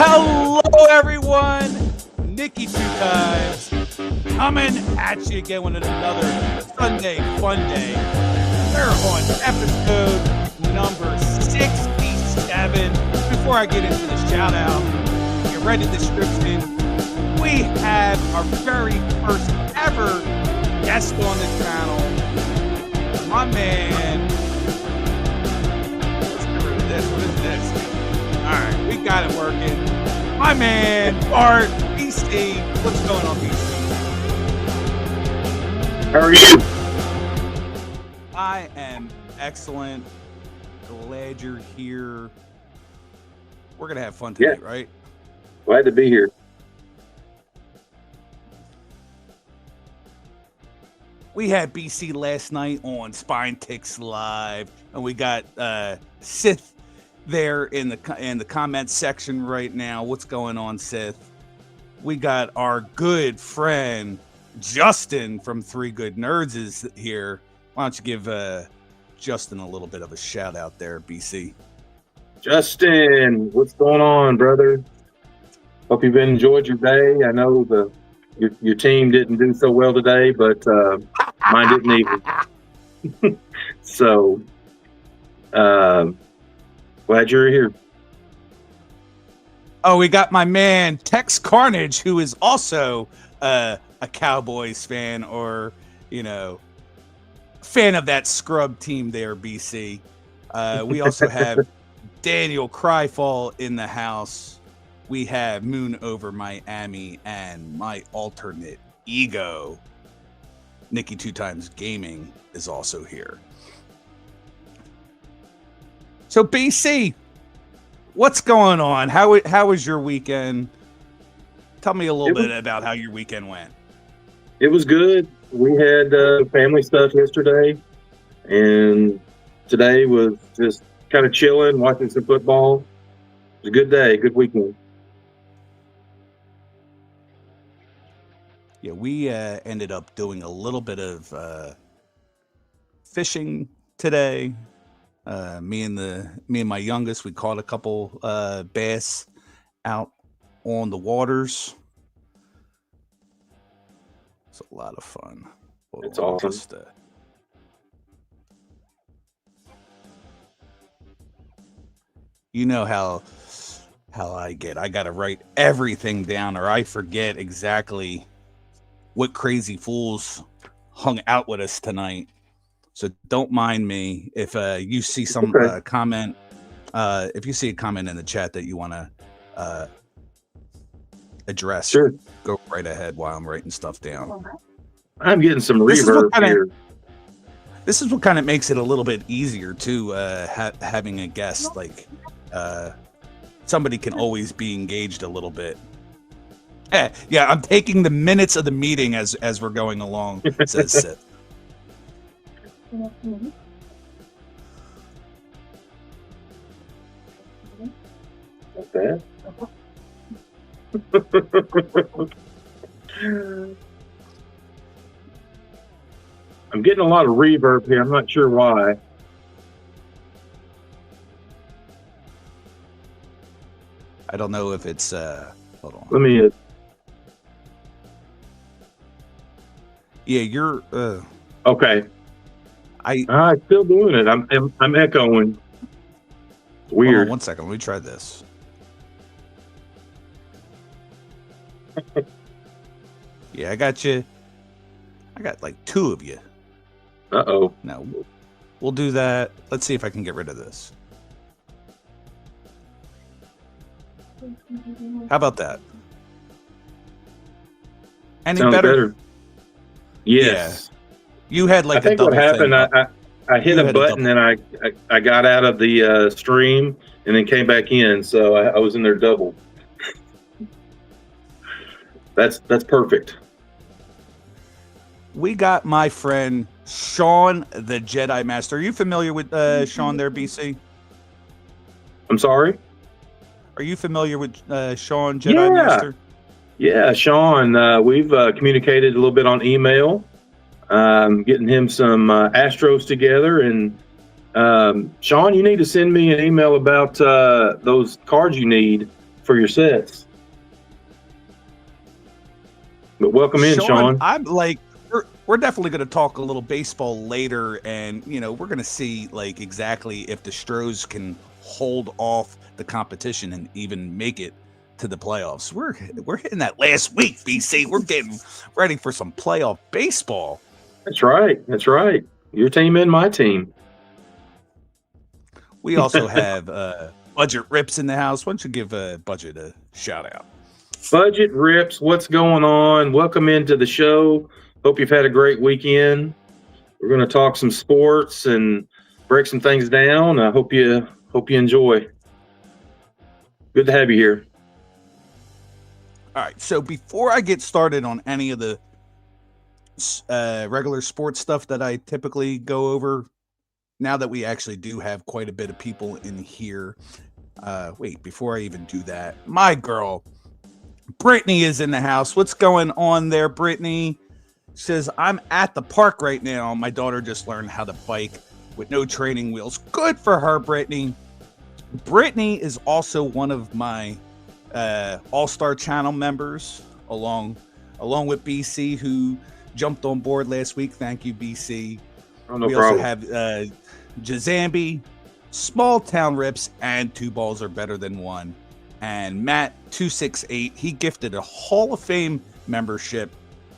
Hello, everyone. Nikki Two Times coming at you again with another Sunday Funday. We're on episode number 67. Before I get into the shout out, you read the description. We have our very first ever guest on the channel. My man. Let's get rid of this. What is this? All right, we got it working. My man, Art, BC. What's going on, BC? How are you? I am excellent. Glad you're here. We're going to have fun today, right? Glad to be here. We had BC last night on Spine Ticks Live, and we got Sith there in the comment section right now. What's going on, Sith? We got our good friend Justin from Three Good Nerds is here. Why don't you give Justin a little bit of a shout out there, BC? Justin, what's going on, brother? Hope you've enjoyed your day. I know your team didn't do so well today, but mine didn't either. So, glad you're here. Oh, we got my man Tex Carnage, who is also a Cowboys fan, or fan of that scrub team there, BC. We also have Daniel Cryfall in the house. We have Moon over Miami, and my alternate ego, Nikki Two Times Gaming, is also here. So BC, what's going on? How was your weekend? Tell me a little bit about how your weekend went. It was good. We had family stuff yesterday, and today was just kind of chilling, watching some football. It was a good day, good weekend. Yeah, we ended up doing a little bit of fishing today. Me and my youngest, we caught a couple bass out on the waters. It's a lot of fun. It's awesome. You know how I get. I gotta write everything down, or I forget exactly what crazy fools hung out with us tonight. So don't mind me if you see some comment. If you see a comment in the chat that you want to address, sure, go right ahead while I'm writing stuff down. I'm getting some reverb here. This is what kind of makes it a little bit easier too, having a guest. Like somebody can always be engaged a little bit. Yeah, I'm taking the minutes of the meeting as we're going along, says Sith. Okay. I'm getting a lot of reverb here. I'm not sure why. I don't know if it's hold on. Let me Yeah, you're okay. I'm still doing it. I'm echoing. Weird. Hold on 1 second. Let me try this. Yeah, I got you. I got like two of you. Uh-oh. No, we'll do that. Let's see if I can get rid of this. How about that? Any Sounds better? Yes. Yeah. You had like I think what happened, I hit a button and I got out of the stream and then came back in, so I was in there double. That's perfect. We got my friend Sean the Jedi Master. Are you familiar with Sean there, BC? I'm sorry? Are you familiar with Sean Jedi Master? Yeah, Sean. We've communicated a little bit on email. Getting him some Astros together. And Sean, you need to send me an email about those cards you need for your sets. But welcome in, Sean. I'm like, we're definitely going to talk a little baseball later, and we're going to see like exactly if the Stros can hold off the competition and even make it to the playoffs. We're hitting that last week, BC. We're getting ready for some playoff baseball. That's right. That's right. Your team and my team. We also have Budget Rips in the house. Why don't you give Budget a shout out? Budget Rips, what's going on? Welcome into the show. Hope you've had a great weekend. We're going to talk some sports and break some things down. I hope you enjoy. Good to have you here. All right. So before I get started on any of the regular sports stuff that I typically go over, now that we actually do have quite a bit of people in here, before I even do that, my girl Brittany is in the house. What's going on there, Brittany? She says, I'm at the park right now. My daughter just learned how to bike with no training wheels. Good for her, Brittany. Brittany is also one of my All-Star Channel members, along with BC, who jumped on board last week. Thank you, BC. Oh, no we problem. Also have Jazambi, Small Town Rips, and Two Balls Are Better Than One. And Matt 268, he gifted a Hall of Fame membership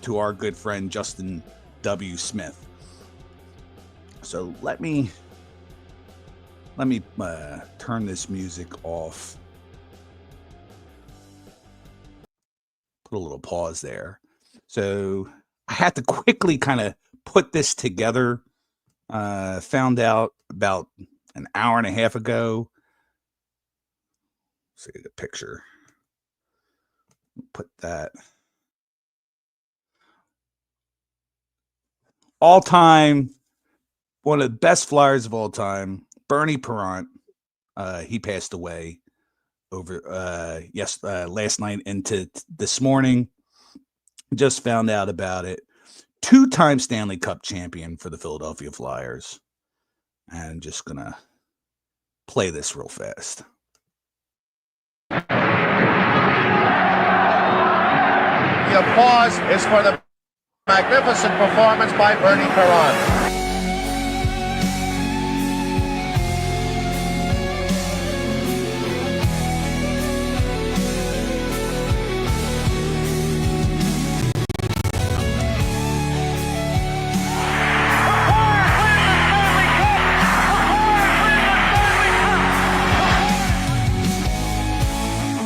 to our good friend Justin W. Smith. So let me turn this music off. Put a little pause there. So I had to quickly kind of put this together. Found out about an hour and a half ago. See the picture. Put that. All time, one of the best flyers of all time, Bernie Perrant. He passed away over last night into this morning. Just found out about it. 2-time Stanley Cup champion for the Philadelphia Flyers. And just gonna play this real fast. The applause is for the magnificent performance by Bernie Perrant.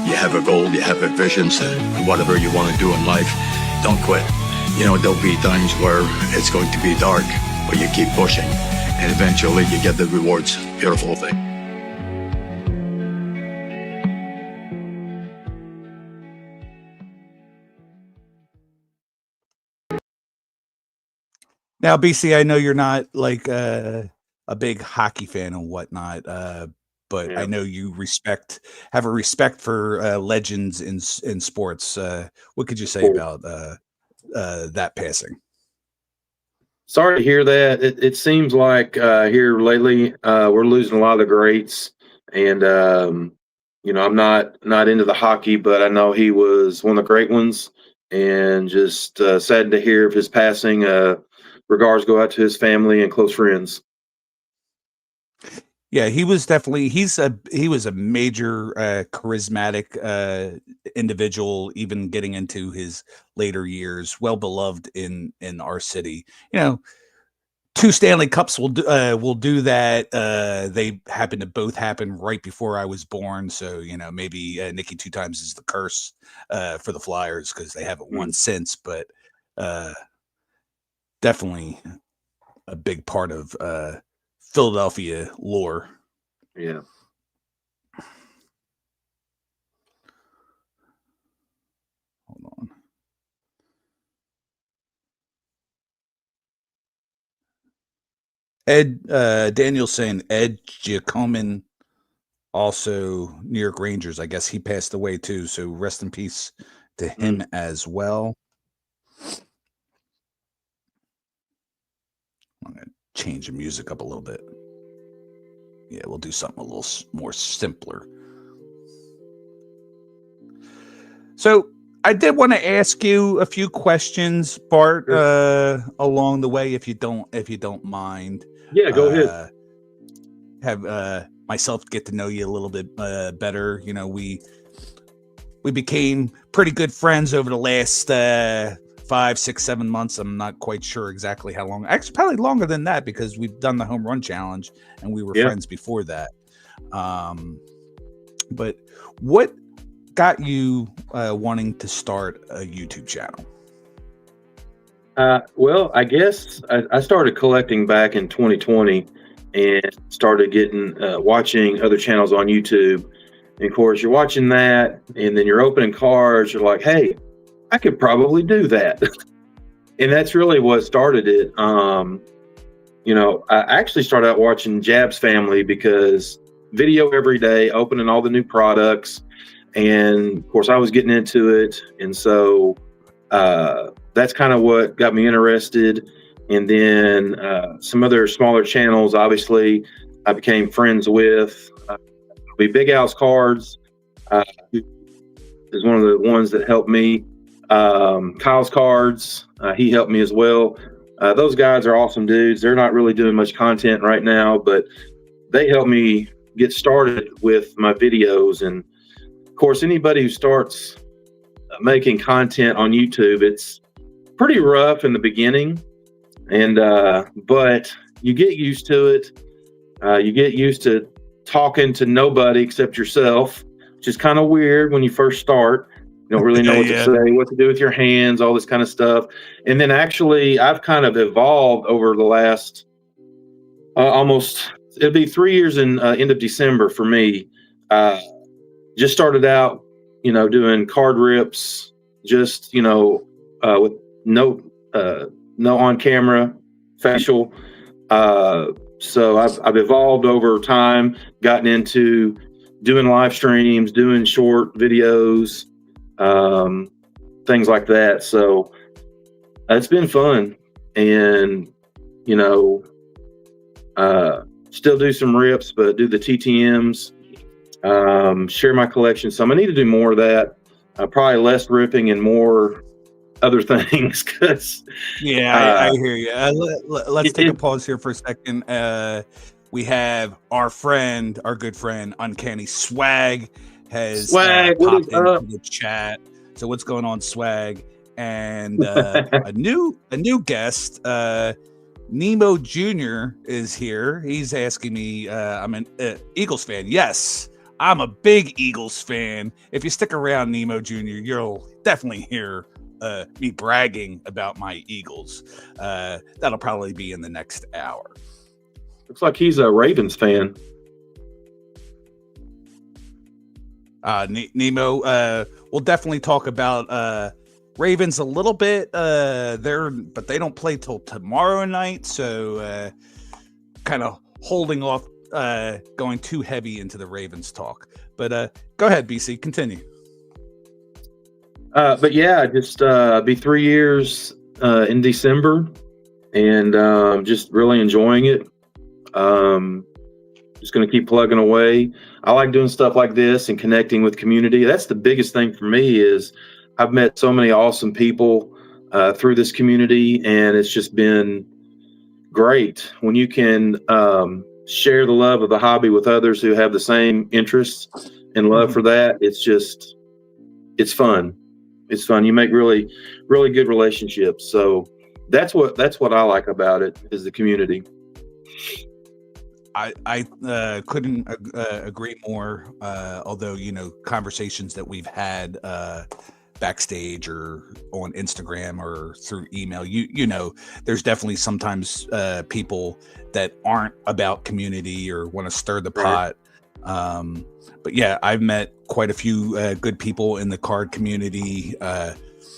You have a goal, you have a vision, so whatever you want to do in life, don't quit. There'll be times where it's going to be dark, but you keep pushing, and eventually you get the rewards. Beautiful thing. Now, BC, I know you're not like a big hockey fan and whatnot, but Yeah. I know you have a respect for legends in sports. What could you say Cool. about that passing? Sorry to hear that. It seems like here lately we're losing a lot of the greats, and I'm not into the hockey, but I know he was one of the great ones, and just sad to hear of his passing. Regards go out to his family and close friends. Yeah, he was definitely he was a major charismatic individual, even getting into his later years, well beloved in our city. 2 Stanley Cups will do that. They happen to both happen right before I was born, so maybe Nicky 2 times is the curse for the Flyers because they haven't won since. But definitely a big part of Philadelphia lore. Yeah. Hold on. Ed Daniel saying Ed Giacomin, also New York Rangers. I guess he passed away too. So rest in peace to him as well. I'm gonna change the music up a little bit. Yeah, we'll do something a little more simpler. So I did want to ask you a few questions, Bart, along the way, if you don't mind. Yeah, go ahead. Have myself get to know you a little bit better. You know, we became pretty good friends over the last 5, 6, 7 months. I'm not quite sure exactly how long. Actually, probably longer than that because we've done the home run challenge and we were friends before that. But what got you wanting to start a YouTube channel? Well, I guess I started collecting back in 2020 and started getting watching other channels on YouTube. And of course, you're watching that, and then you're opening cards. You're like, "Hey, I could probably do that," and that's really what started it. You know, I actually started out watching Jab's Family because video every day, opening all the new products, and of course, I was getting into it, and so that's kind of what got me interested. And then some other smaller channels, obviously, I became friends with. Big Al's Cards is one of the ones that helped me. Kyle's Cards, he helped me as well. Those guys are awesome dudes. They're not really doing much content right now, but they helped me get started with my videos. And of course, anybody who starts making content on YouTube, it's pretty rough in the beginning, and but you get used to it. You get used to talking to nobody except yourself, which is kind of weird when you first start. You don't really know what to say, what to do with your hands, all this kind of stuff. And then actually, I've kind of evolved over the last almost, it'll be 3 years in end of December for me. Just started out, you know, doing card rips, just, you know, with no on camera facial. So I've evolved over time, gotten into doing live streams, doing short videos, things like that. So it's been fun, and you know, still do some rips, but do the TTMs, share my collection. So I need to do more of that. Probably less ripping and more other things. Cause I hear you. Let's take a pause here for a second. We have our good friend Uncanny Swag has popped into the chat. So what's going on, Swag? And a new guest, Nemo Jr. is here. He's asking me, I'm an Eagles fan. Yes, I'm a big Eagles fan. If you stick around, Nemo Jr., you'll definitely hear me bragging about my Eagles. That'll probably be in the next hour. Looks like he's a Ravens fan. Nemo, we'll definitely talk about Ravens a little bit. But they don't play till tomorrow night, so kind of holding off going too heavy into the Ravens talk. But go ahead, BC, continue. But yeah, just be 3 years in December, and just really enjoying it. Just going to keep plugging away. I like doing stuff like this and connecting with community. That's the biggest thing for me is I've met so many awesome people through this community, and it's just been great when you can share the love of the hobby with others who have the same interests and love for that. It's fun. It's fun. You make really, really good relationships. So that's what I like about it is the community. I couldn't agree more. Although, you know, conversations that we've had backstage or on Instagram or through email, you know, there's definitely sometimes people that aren't about community or want to stir the pot. But yeah, I've met quite a few good people in the card community.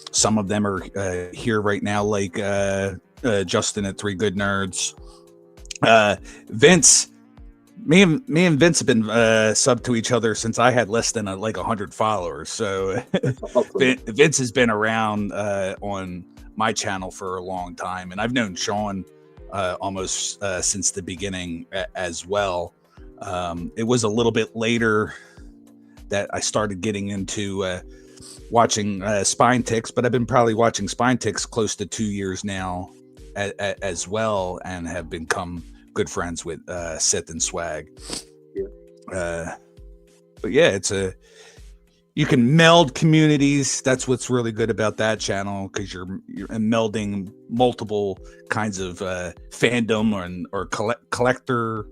Some of them are here right now, like Justin at Three Good Nerds. Vince, me and Vince have been subbed to each other since I had less than 100 followers. So awesome. Vince has been around on my channel for a long time, and I've known Sean almost since the beginning as well. It was a little bit later that I started getting into watching Spine Ticks, but I've been probably watching Spine Ticks close to 2 years now as well, and have become good friends with Sith and Swag. Yeah. But yeah, you can meld communities. That's what's really good about that channel, because you're melding multiple kinds of fandom or collector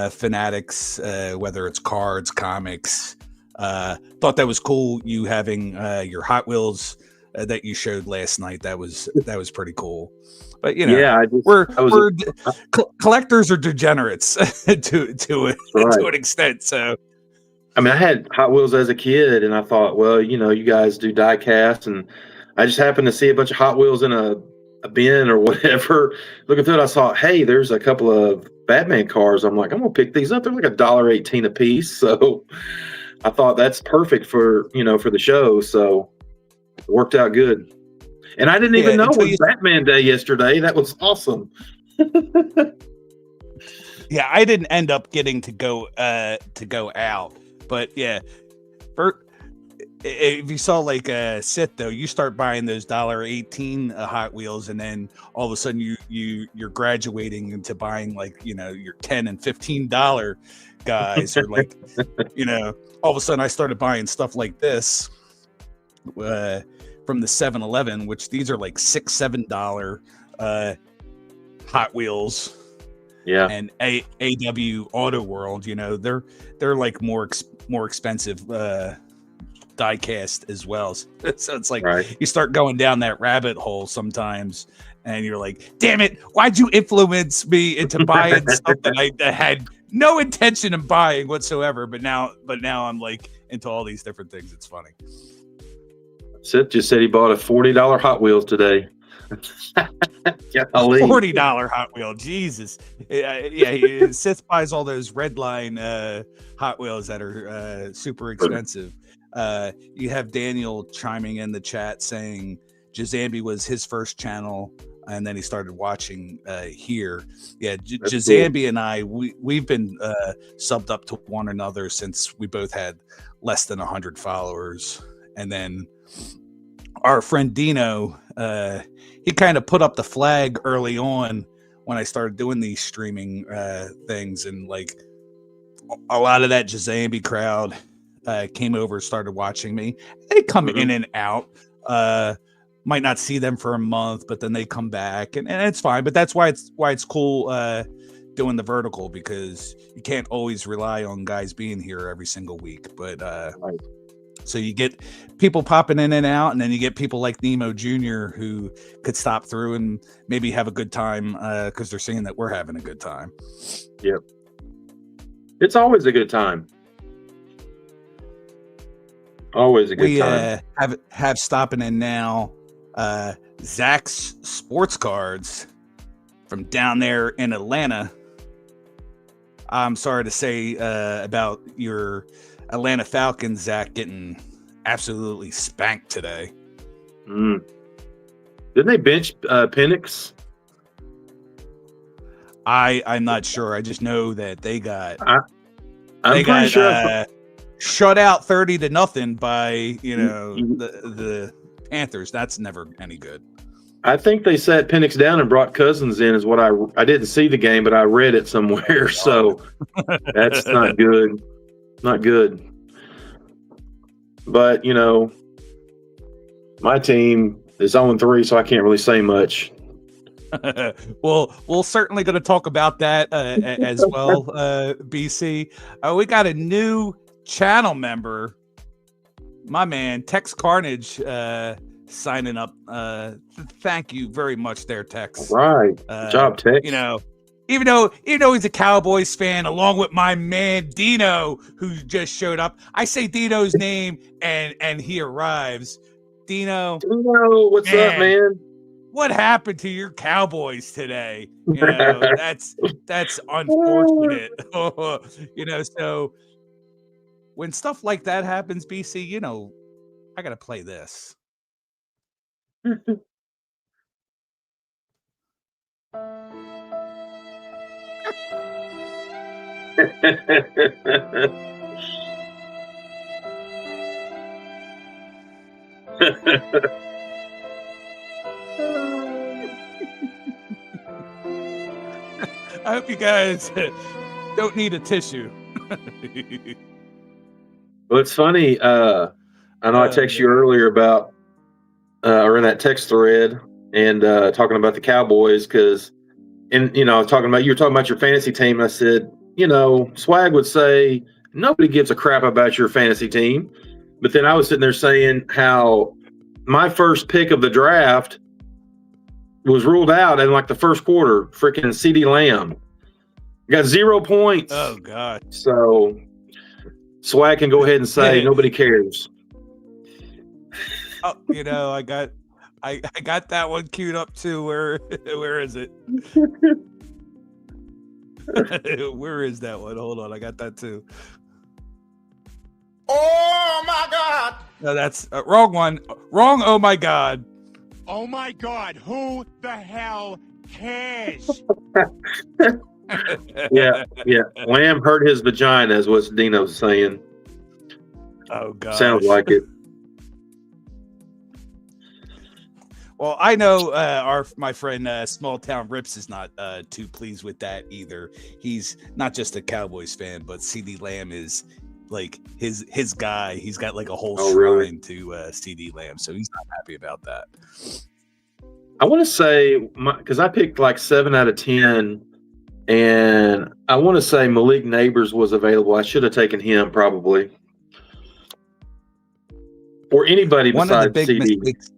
fanatics, whether it's cards, comics. Thought that was cool. You having your Hot Wheels that you showed last night. That was pretty cool. But Yeah, collectors are degenerates to an extent. So. I mean, I had Hot Wheels as a kid, and I thought, well, you guys do die cast, and I just happened to see a bunch of Hot Wheels in a bin or whatever. Looking through it, I saw, hey, there's a couple of Batman cars. I'm like, I'm gonna pick these up. They're like $1.18 a piece. So I thought that's perfect for the show. So it worked out good. And I didn't even know it was Batman Day yesterday. That was awesome. Yeah, I didn't end up getting to go out. But yeah, if you saw like Sith though, you start buying those $1.18 Hot Wheels, and then all of a sudden you're graduating into buying like your $10 and $15 guys, or like all of a sudden I started buying stuff like this from the 7-Eleven, which these are like $6-7 Hot Wheels. Yeah, and AW Auto World, they're like more expensive die cast as well. So it's like You start going down that rabbit hole sometimes, and you're like, damn it, why'd you influence me into buying stuff that I had no intention of buying whatsoever? But now I'm like into all these different things. It's funny. Seth just said he bought a $40 Hot Wheels today. $40 Hot Wheel, Jesus. Yeah, Sith buys all those red line Hot Wheels that are super expensive. You have Daniel chiming in the chat saying Jazambi was his first channel, and then he started watching here. Yeah, Jazambi cool. And I, we've been subbed up to one another since we both had less than 100 followers. And then our friend Dino, he kind of put up the flag early on when I started doing these streaming things, and like a lot of that Jazambi crowd came over, started watching me. They come in and out. Might not see them for a month, but then they come back, and it's fine. But that's why it's cool doing the vertical, because you can't always rely on guys being here every single week. But so you get people popping in and out, and then you get people like Nemo Jr. who could stop through and maybe have a good time because they're seeing that we're having a good time. Yep. It's always a good time. Always a good time. We have stopping in now Zach's Sports Cards from down there in Atlanta. I'm sorry to say about your Atlanta Falcons, Zach, getting absolutely spanked today. Didn't they bench Penix? I'm not sure. I just know that they got shut out 30-0 by the Panthers. That's never any good. I think they sat Penix down and brought Cousins in, is what I didn't see the game, but I read it somewhere. So that's not good. Not good. But, my team is 0-3, so I can't really say much. Well, we're certainly going to talk about that as well, BC. We got a new channel member, my man, Tex Carnage, signing up. Thank you very much there, Tex. All right. Good job, Tex. Even though he's a Cowboys fan, along with my man Dino, who just showed up. I say Dino's name, and he arrives. Dino, what's up, man? What happened to your Cowboys today? That's unfortunate. So when stuff like that happens, BC, I gotta play this. I hope you guys don't need a tissue. Well, it's funny. I know I texted you earlier about, or in that text thread, and talking about the Cowboys because, and you were talking about your fantasy team. I said, Swag would say nobody gives a crap about your fantasy team, but then I was sitting there saying how my first pick of the draft was ruled out in like the first quarter. Freaking CeeDee Lamb got 0 points. Oh God! So Swag can go ahead and say nobody cares. Oh, I got that one queued up too. Where is it? Where is that one? Hold on, I got that too. Oh my God! No, that's wrong one. Wrong. Oh my God. Oh my God! Who the hell cares? Yeah. Lamb hurt his vagina, is what Dino's saying. Oh God. Sounds like it. Well, I know my friend Small Town Rips is not too pleased with that either. He's not just a Cowboys fan, but CeeDee Lamb is like his guy. He's got like a whole shrine to CeeDee Lamb, so he's not happy about that. I want to say, because I picked like 7 out of 10, and I want to say Malik Neighbors was available. I should have taken him probably. Or anybody One besides of the big CD. mistakes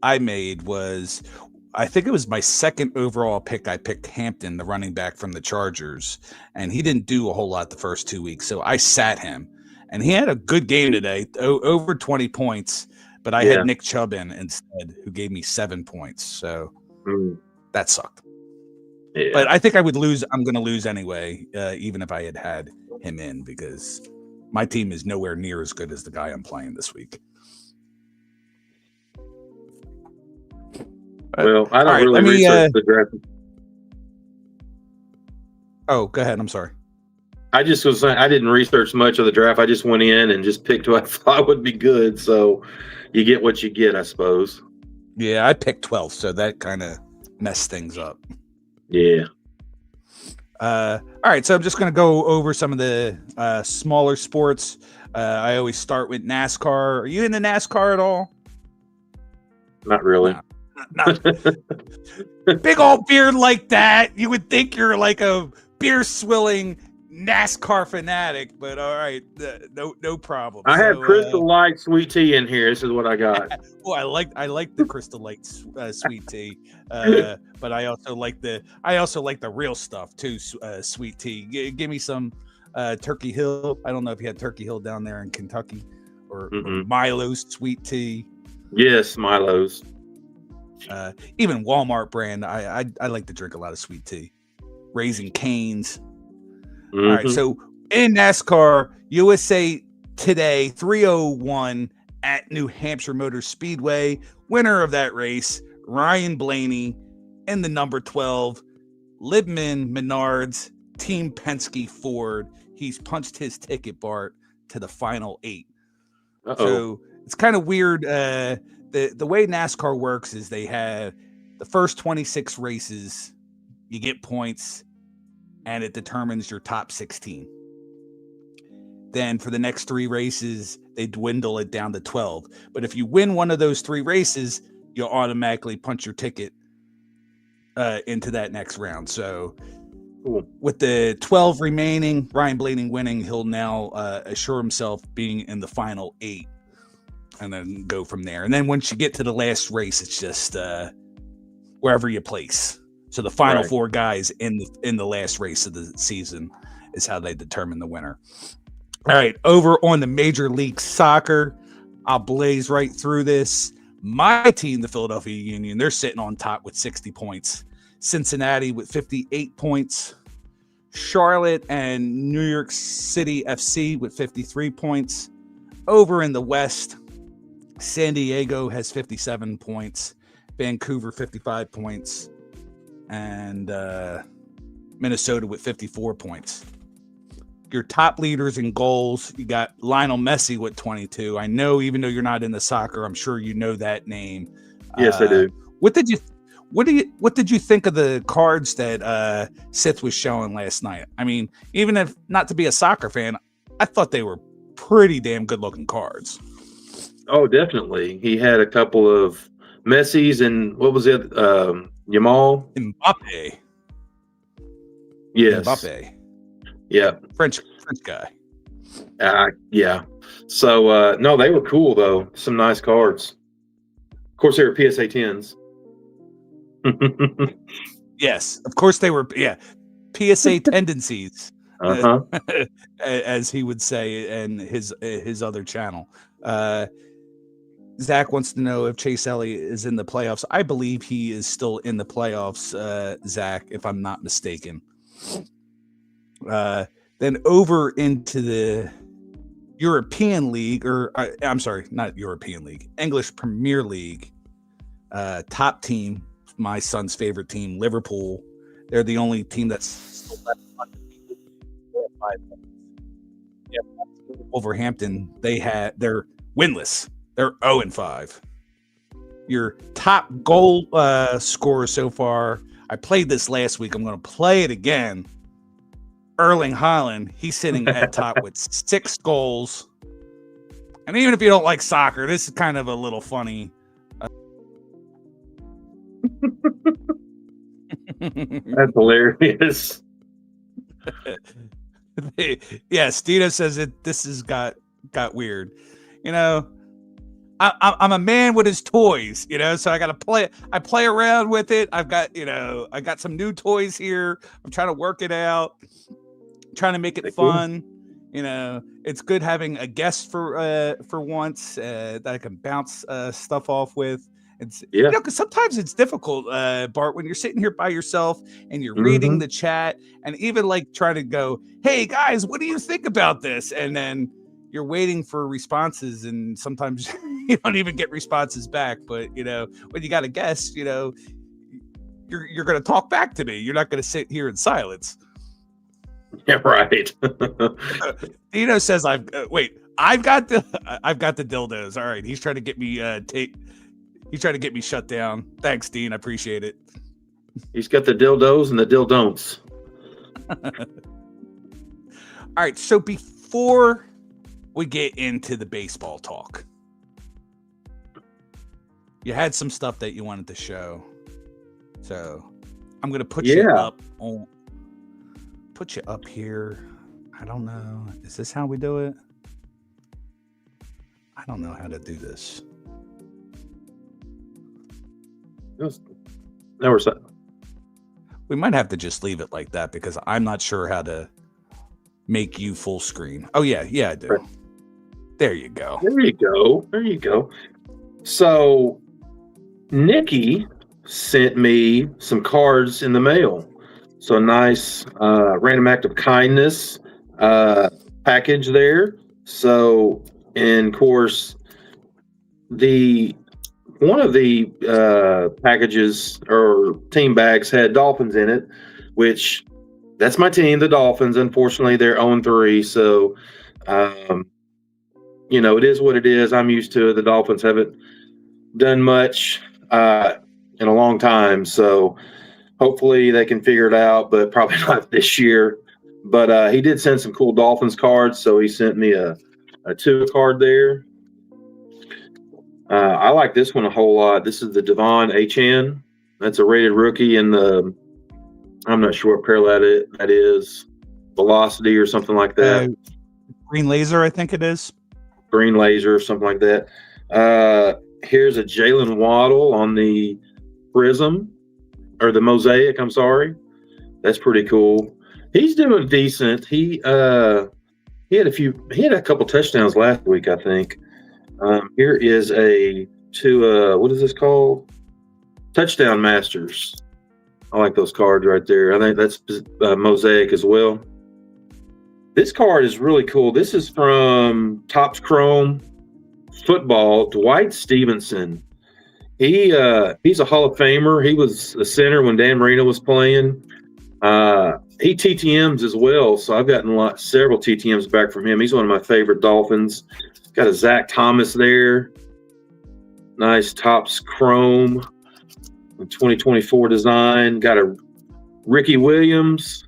I made was, I think it was my second overall pick. I picked Hampton, the running back from the Chargers, and he didn't do a whole lot the first 2 weeks. So I sat him, and he had a good game today, over 20 points. But I had Nick Chubb in instead, who gave me 7 points. So that sucked. Yeah. But I think I'm going to lose anyway, even if I had him in, because my team is nowhere near as good as the guy I'm playing this week. Well, I don't really research the draft. Oh, go ahead. I'm sorry. I just was saying I didn't research much of the draft. I just went in and just picked who I thought would be good. So you get what you get, I suppose. Yeah, I picked 12, so that kind of messed things up. Yeah. All right, so I'm just going to go over some of the smaller sports. I always start with NASCAR. Are you into NASCAR at all? Not really. No. Not big old beard like that. You would think you're like a beer swilling NASCAR fanatic, but all right, no problem. I have Crystal Light sweet tea in here. This is what I got. Oh, I like the Crystal Light sweet tea, but I also like the real stuff too. Sweet tea. Give me some Turkey Hill. I don't know if you had Turkey Hill down there in Kentucky, or Milo's sweet tea. Yes, Milo's. Even Walmart brand. I like to drink a lot of sweet tea. Raising Cane's. All right, so in NASCAR, USA Today 301 at New Hampshire Motor Speedway. Winner of that race, Ryan Blaney, in the number 12, Libman Menards, Team Penske Ford. He's punched his ticket, Bart, to the final 8. So it's kind of weird. The way NASCAR works is they have the first 26 races, you get points, and it determines your top 16. Then for the next 3 races, they dwindle it down to 12. But if you win one of those 3 races, you'll automatically punch your ticket into that next round. So with the 12 remaining, Ryan Blaney winning, he'll now assure himself being in the final 8 and then go from there. And then once you get to the last race, it's just wherever you place. So the final 4 guys in the last race of the season is how they determine the winner. All right, over on the Major League Soccer, I'll blaze right through this. My team, the Philadelphia Union, they're sitting on top with 60 points. Cincinnati with 58 points. Charlotte and New York City FC with 53 points. Over in the West, San Diego has 57 points. Vancouver 55 points. And Minnesota with 54 points. your top leaders in goals. You got Lionel Messi with 22. I know, even though you're not into soccer, I'm sure you know that name. Yes, I do. What did you think of the cards that Sith was showing last night? I mean, even if not to be a soccer fan, I thought they were pretty damn good looking cards. Oh, definitely. He had a couple of Messi's and what was it? Yamal? Mbappe. Yes. Mbappe. Yeah. French guy. Yeah. So, no, they were cool, though. Some nice cards. Of course, they were PSA 10s. Yes, of course they were. Yeah. PSA tendencies. Uh-huh. As he would say in his other channel. Zach wants to know if Chase Elliott is in the playoffs. I believe he is still in the playoffs, Zach, if I'm not mistaken. Then over into the European League, or I'm sorry, not European League, English Premier League. Top team, my son's favorite team, Liverpool. They're the only team that's still left undefeated. Wolverhampton, they're winless. They're 0-5. Your top goal scorer so far, I played this last week. I'm going to play it again. Erling Haaland, he's sitting at top with 6 goals. And even if you don't like soccer, this is kind of a little funny. That's hilarious. Yes, Dino says this has got weird. You know, I'm a man with his toys, you know, so I got to play. I play around with it. I got some new toys here. I'm trying to work it out, trying to make it fun. You know, it's good having a guest for once that I can bounce stuff off with. You know, because sometimes it's difficult, Bart, when you're sitting here by yourself and you're reading the chat and even like trying to go, hey guys, what do you think about this? And then you're waiting for responses, and sometimes you don't even get responses back. But you know, when you got a guest, you know, you're going to talk back to me. You're not going to sit here in silence. Yeah, right. Dino says, I've got the dildos. All right, he's trying to get me He's trying to get me shut down. Thanks, Dean. I appreciate it. He's got the dildos and the dildon'ts. All right. So before we get into the baseball talk, you had some stuff that you wanted to show. So I'm going to put you up here. I don't know. Is this how we do it? I don't know how to do this. We might have to just leave it like that because I'm not sure how to make you full screen. Oh, yeah, I do. Right. There you go. There you go. So, Nikki sent me some cards in the mail. So, a nice random act of kindness package there. So, and of course, one of the packages or team bags had Dolphins in it, which that's my team, the Dolphins. Unfortunately, they're 0-3. So, you know, it is what it is. I'm used to it. The Dolphins haven't done much in a long time. So hopefully they can figure it out, but probably not this year. But he did send some cool Dolphins cards. So he sent me a Tua card there. I like this one a whole lot. This is the Devon Achane. That's a rated rookie in the, I'm not sure what parallel that is, Velocity or something like that. Green Laser, I think it is. Green Laser or something like that. Here's a Jalen Waddle on the Prism, or the Mosaic, I'm sorry. That's pretty cool. He's doing decent. He had a couple touchdowns last week, I think. Here is what is this called? Touchdown Masters. I like those cards right there. I think that's Mosaic as well. This card is really cool. This is from Topps Chrome Football, Dwight Stevenson. He's a Hall of Famer. He was a center when Dan Marino was playing. He TTMs as well, so I've gotten several TTMs back from him. He's one of my favorite Dolphins. Got a Zach Thomas there. Nice Topps Chrome 2024 design. Got a Ricky Williams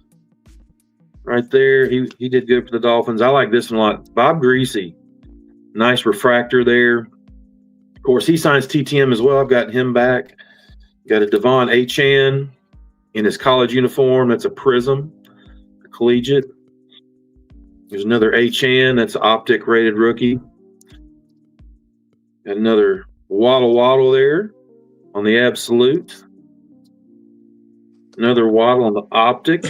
right there. He did good for the Dolphins. I like this one a lot. Bob Greasy. Nice refractor there. Of course, he signs TTM as well. I've got him back. Got a Devon Achane in his college uniform. That's a Prism, a collegiate. There's another Achane. That's an optic rated rookie. Got another Waddle there on the absolute. Another Waddle on the optic.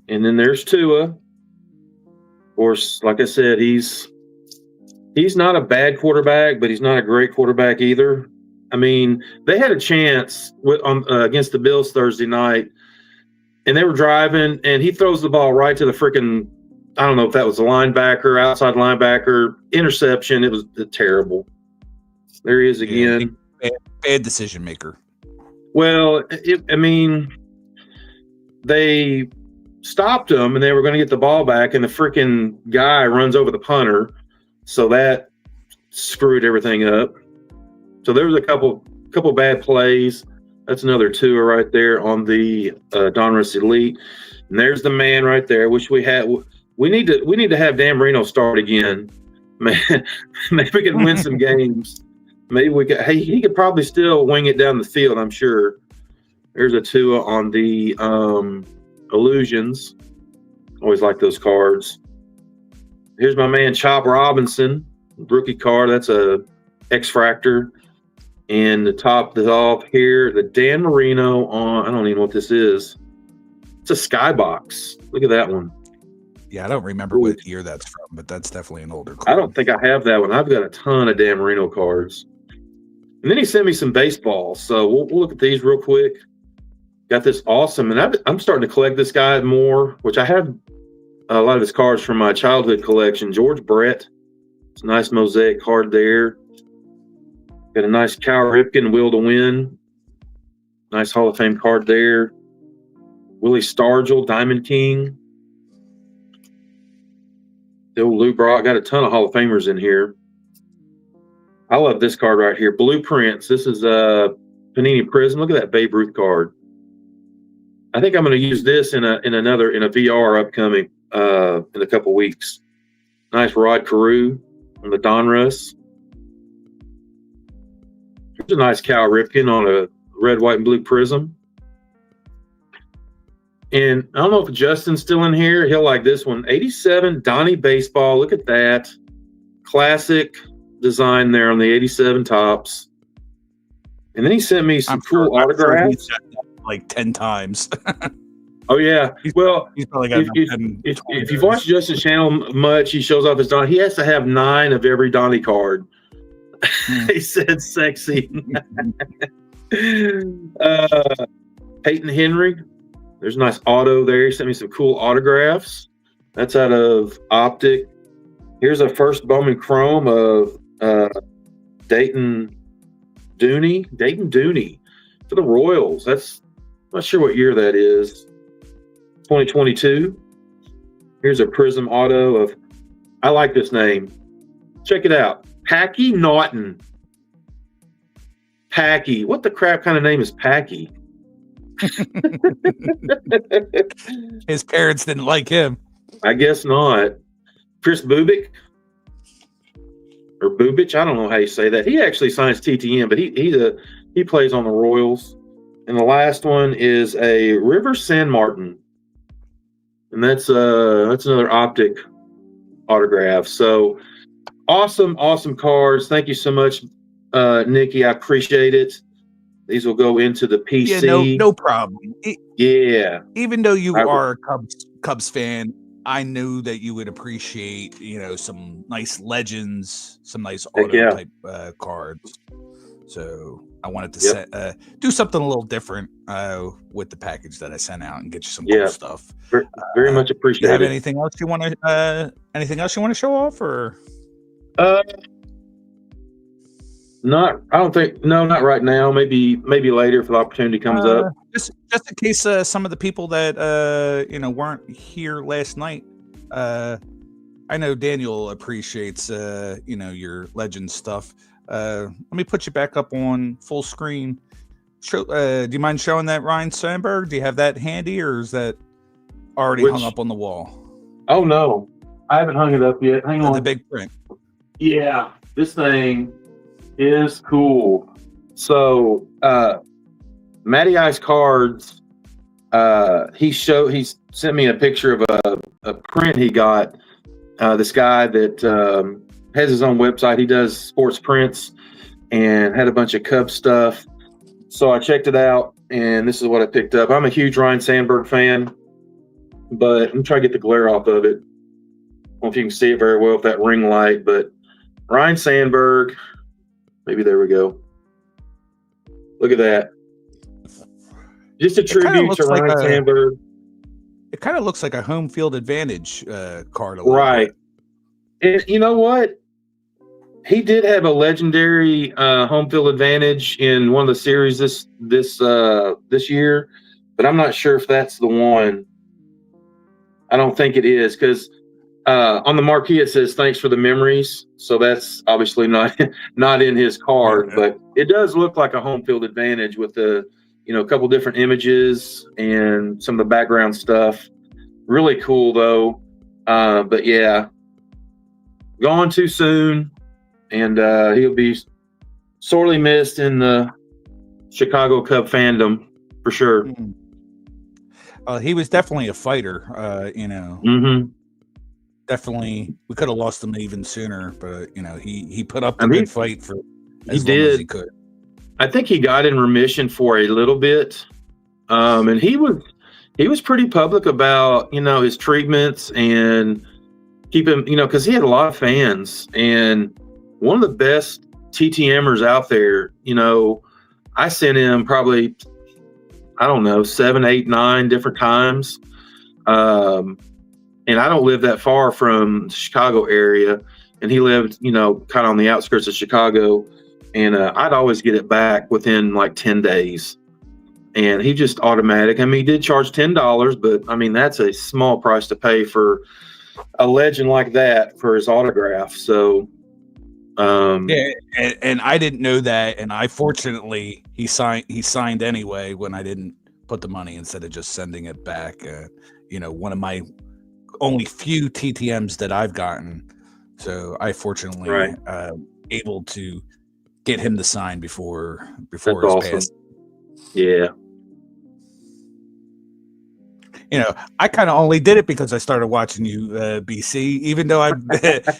And then there's Tua. Of course, like I said, he's not a bad quarterback, but he's not a great quarterback either. I mean, they had a chance against the Bills Thursday night, and they were driving, and he throws the ball right to the freaking, I don't know if that was a linebacker, outside linebacker, interception. It was terrible. There he is again. Bad decision maker. Well, they stopped him, and they were going to get the ball back, and the freaking guy runs over the punter, so that screwed everything up. So there was a couple bad plays. That's another Tua right there on the Donruss Elite. And there's the man right there. Wish we had. We need to have Dan Marino start again. Man, maybe we can win some games. Maybe we could. Hey, he could probably still wing it down the field, I'm sure. There's a Tua on the Illusions. Always like those cards. Here's my man Chop Robinson, rookie card. That's a X-Fractor. And the top is off here, the Dan Marino on, I don't even know what this is. It's a Skybox. Look at that one. Yeah, I don't remember what year that's from, but that's definitely an older card. I don't think I have that one. I've got a ton of Dan Marino cards. And then he sent me some baseballs. So we'll look at these real quick. Got this awesome. And I'm starting to collect this guy more, which I have a lot of his cards from my childhood collection. George Brett. It's a nice mosaic card there. Got a nice Cal Ripken Will to Win. Nice Hall of Fame card there. Willie Stargell, Diamond King. The old Lou Brock. Got a ton of Hall of Famers in here. I love this card right here. Blueprints. This is Panini Prism. Look at that Babe Ruth card. I think I'm going to use this in a VR upcoming in a couple weeks. Nice Rod Carew on the Donruss. There's a nice Cal Ripken on a red, white, and blue Prism. And I don't know if Justin's still in here. He'll like this one. 87 Donnie Baseball. Look at that. Classic design there on the 87 Topps. And then he sent me some cool autographs. Like 10 times. Oh, yeah. Well, he's probably got if you've watched Justin's channel much, he shows off his Donnie. He has to have 9 of every Donnie card. He said sexy. Peyton Henry. There's a nice auto there. He sent me some cool autographs. That's out of Optic. Here's a first Bowman Chrome of Dayton Dooney for the Royals. I'm not sure what year that is. 2022. Here's a Prism auto of, I like this name. Check it out. Packy Naughton. Packy. What the crap kind of name is Packy? His parents didn't like him. I guess not. Chris Bubik. Or Bubich. I don't know how you say that. He actually signs TTM, but he plays on the Royals. And the last one is a River San Martin. And that's another Optic autograph. So awesome cards. Thank you so much, Nikki. I appreciate it. These will go into the PC. Yeah, no problem. Yeah. Even though you are a Cubs fan, I knew that you would appreciate, some nice legends, some nice auto type cards. So I wanted to do something a little different with the package that I sent out and get you some cool stuff. Very much appreciate it. Do you have anything else you want to show off, or? I don't think. No, not right now. Maybe later if the opportunity comes up. Just in case some of the people that weren't here last night. I know Daniel appreciates your legend stuff. Let me put you back up on full screen. Do you mind showing that Ryan Sandberg? Do you have that handy, or is that already hung up on the wall? Oh no, I haven't hung it up yet. Hang on. The big print. Yeah, this thing is cool. So, Matty Ice Cards, he sent me a picture of a print he got. This guy that has his own website. He does sports prints and had a bunch of Cubs stuff. So I checked it out, and this is what I picked up. I'm a huge Ryan Sandberg fan, but I'm trying to get the glare off of it. I don't know if you can see it very well with that ring light, but Ryan Sandberg, maybe there we go. Look at that. Just a tribute to Ryan Sandberg. It kind of looks like a home field advantage card. Right. And you know what? He did have a legendary home field advantage in one of the series this year, but I'm not sure if that's the one. I don't think it is, because on the marquee it says "Thanks for the memories," so that's obviously not in his card. But it does look like a home field advantage with a couple different images and some of the background stuff. Really cool though. But yeah, gone too soon. And he'll be sorely missed in the Chicago Cub fandom for sure. He was definitely a fighter, Mm-hmm. Definitely, we could have lost him even sooner, but he put up a good fight for as long as he could. I think he got in remission for a little bit, and he was pretty public about his treatments and keep him because he had a lot of fans and. One of the best TTMers out there, I sent him probably, 7, 8, 9 different times. And I don't live that far from the Chicago area. And he lived, kind of on the outskirts of Chicago. And I'd always get it back within like 10 days. And he just automatic. I mean, he did charge $10, but I mean, that's a small price to pay for a legend like that for his autograph. So, yeah, and I didn't know that, and I fortunately he signed anyway when I didn't put the money instead of just sending it back. One of my only few TTMs that I've gotten, so I fortunately able to get him to sign before his pass. Yeah. I kind of only did it because I started watching you, BC, even though I've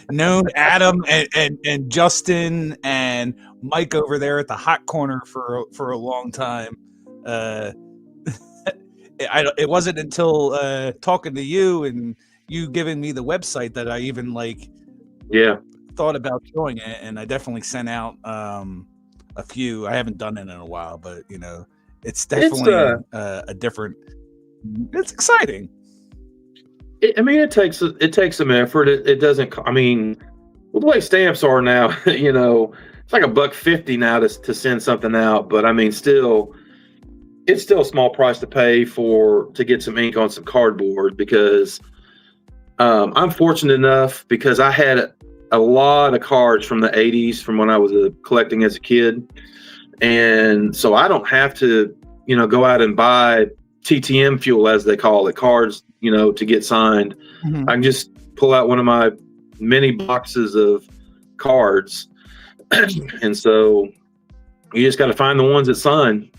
known Adam and Justin and Mike over there at the hot corner for a long time. It wasn't until talking to you and you giving me the website that I even thought about doing it. And I definitely sent out a few. I haven't done it in a while, but it's definitely a different. It's exciting. It takes some effort. It doesn't. I mean, with the way stamps are now, it's like $1.50 now to send something out. But I mean, it's still a small price to pay to get some ink on some cardboard. Because I'm fortunate enough because I had a lot of cards from the '80s from when I was collecting as a kid, and so I don't have to go out and buy TTM fuel, as they call it, cards, to get signed. Mm-hmm. I can just pull out one of my many boxes of cards. And so you just got to find the ones that sign.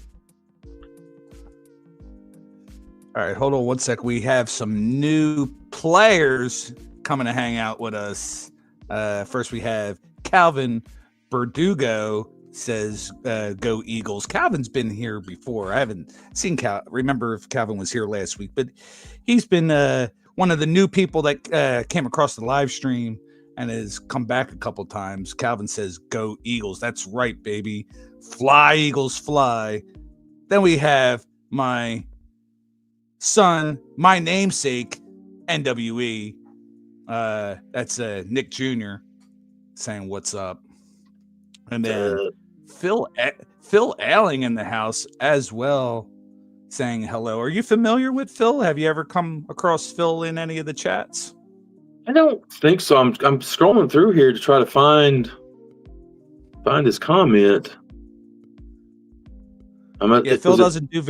All right, hold on one sec. We have some new players coming to hang out with us. First, we have Calvin Verdugo. Says go Eagles. Calvin's been here before. I haven't seen remember if Calvin was here last week, but he's been one of the new people that came across the live stream and has come back a couple times. Calvin says go Eagles. That's right, baby. Fly Eagles fly. Then we have my son, my namesake, NWE. That's Nick Jr. saying what's up. And then Phil Ailing in the house as well, saying hello. Are you familiar with Phil? Have you ever come across Phil in any of the chats? I don't think so. I'm scrolling through here to try to find his comment. Phil doesn't do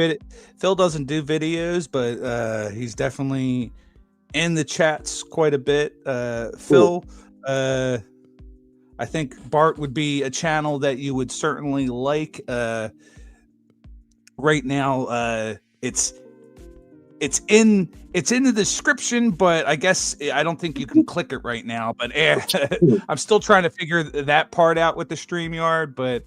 videos, but he's definitely in the chats quite a bit. Phil, I think Bart would be a channel that you would certainly like. Right now, it's in the description, but I guess I don't think you can click it right now. But I'm still trying to figure that part out with the StreamYard. But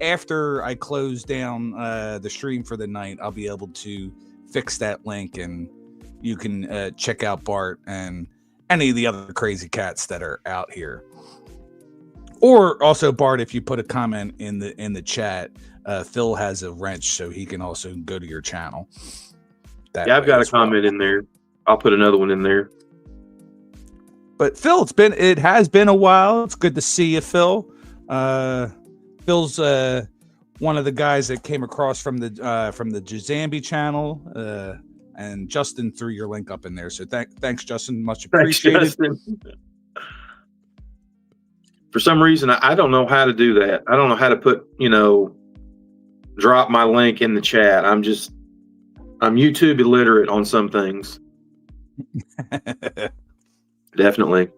after I close down the stream for the night, I'll be able to fix that link, and you can check out Bart and any of the other crazy cats that are out here. Or also, Bart, if you put a comment in the chat, Phil has a wrench, so he can also go to your channel. I've got a comment in there. I'll put another one in there. But Phil, it has been a while. It's good to see you, Phil. Phil's one of the guys that came across from the Jazambi channel, and Justin threw your link up in there. So thanks, Justin. Much appreciated. Thanks, Justin. For some reason, I don't know how to do that. I don't know how to put, drop my link in the chat. I'm YouTube illiterate on some things. Definitely.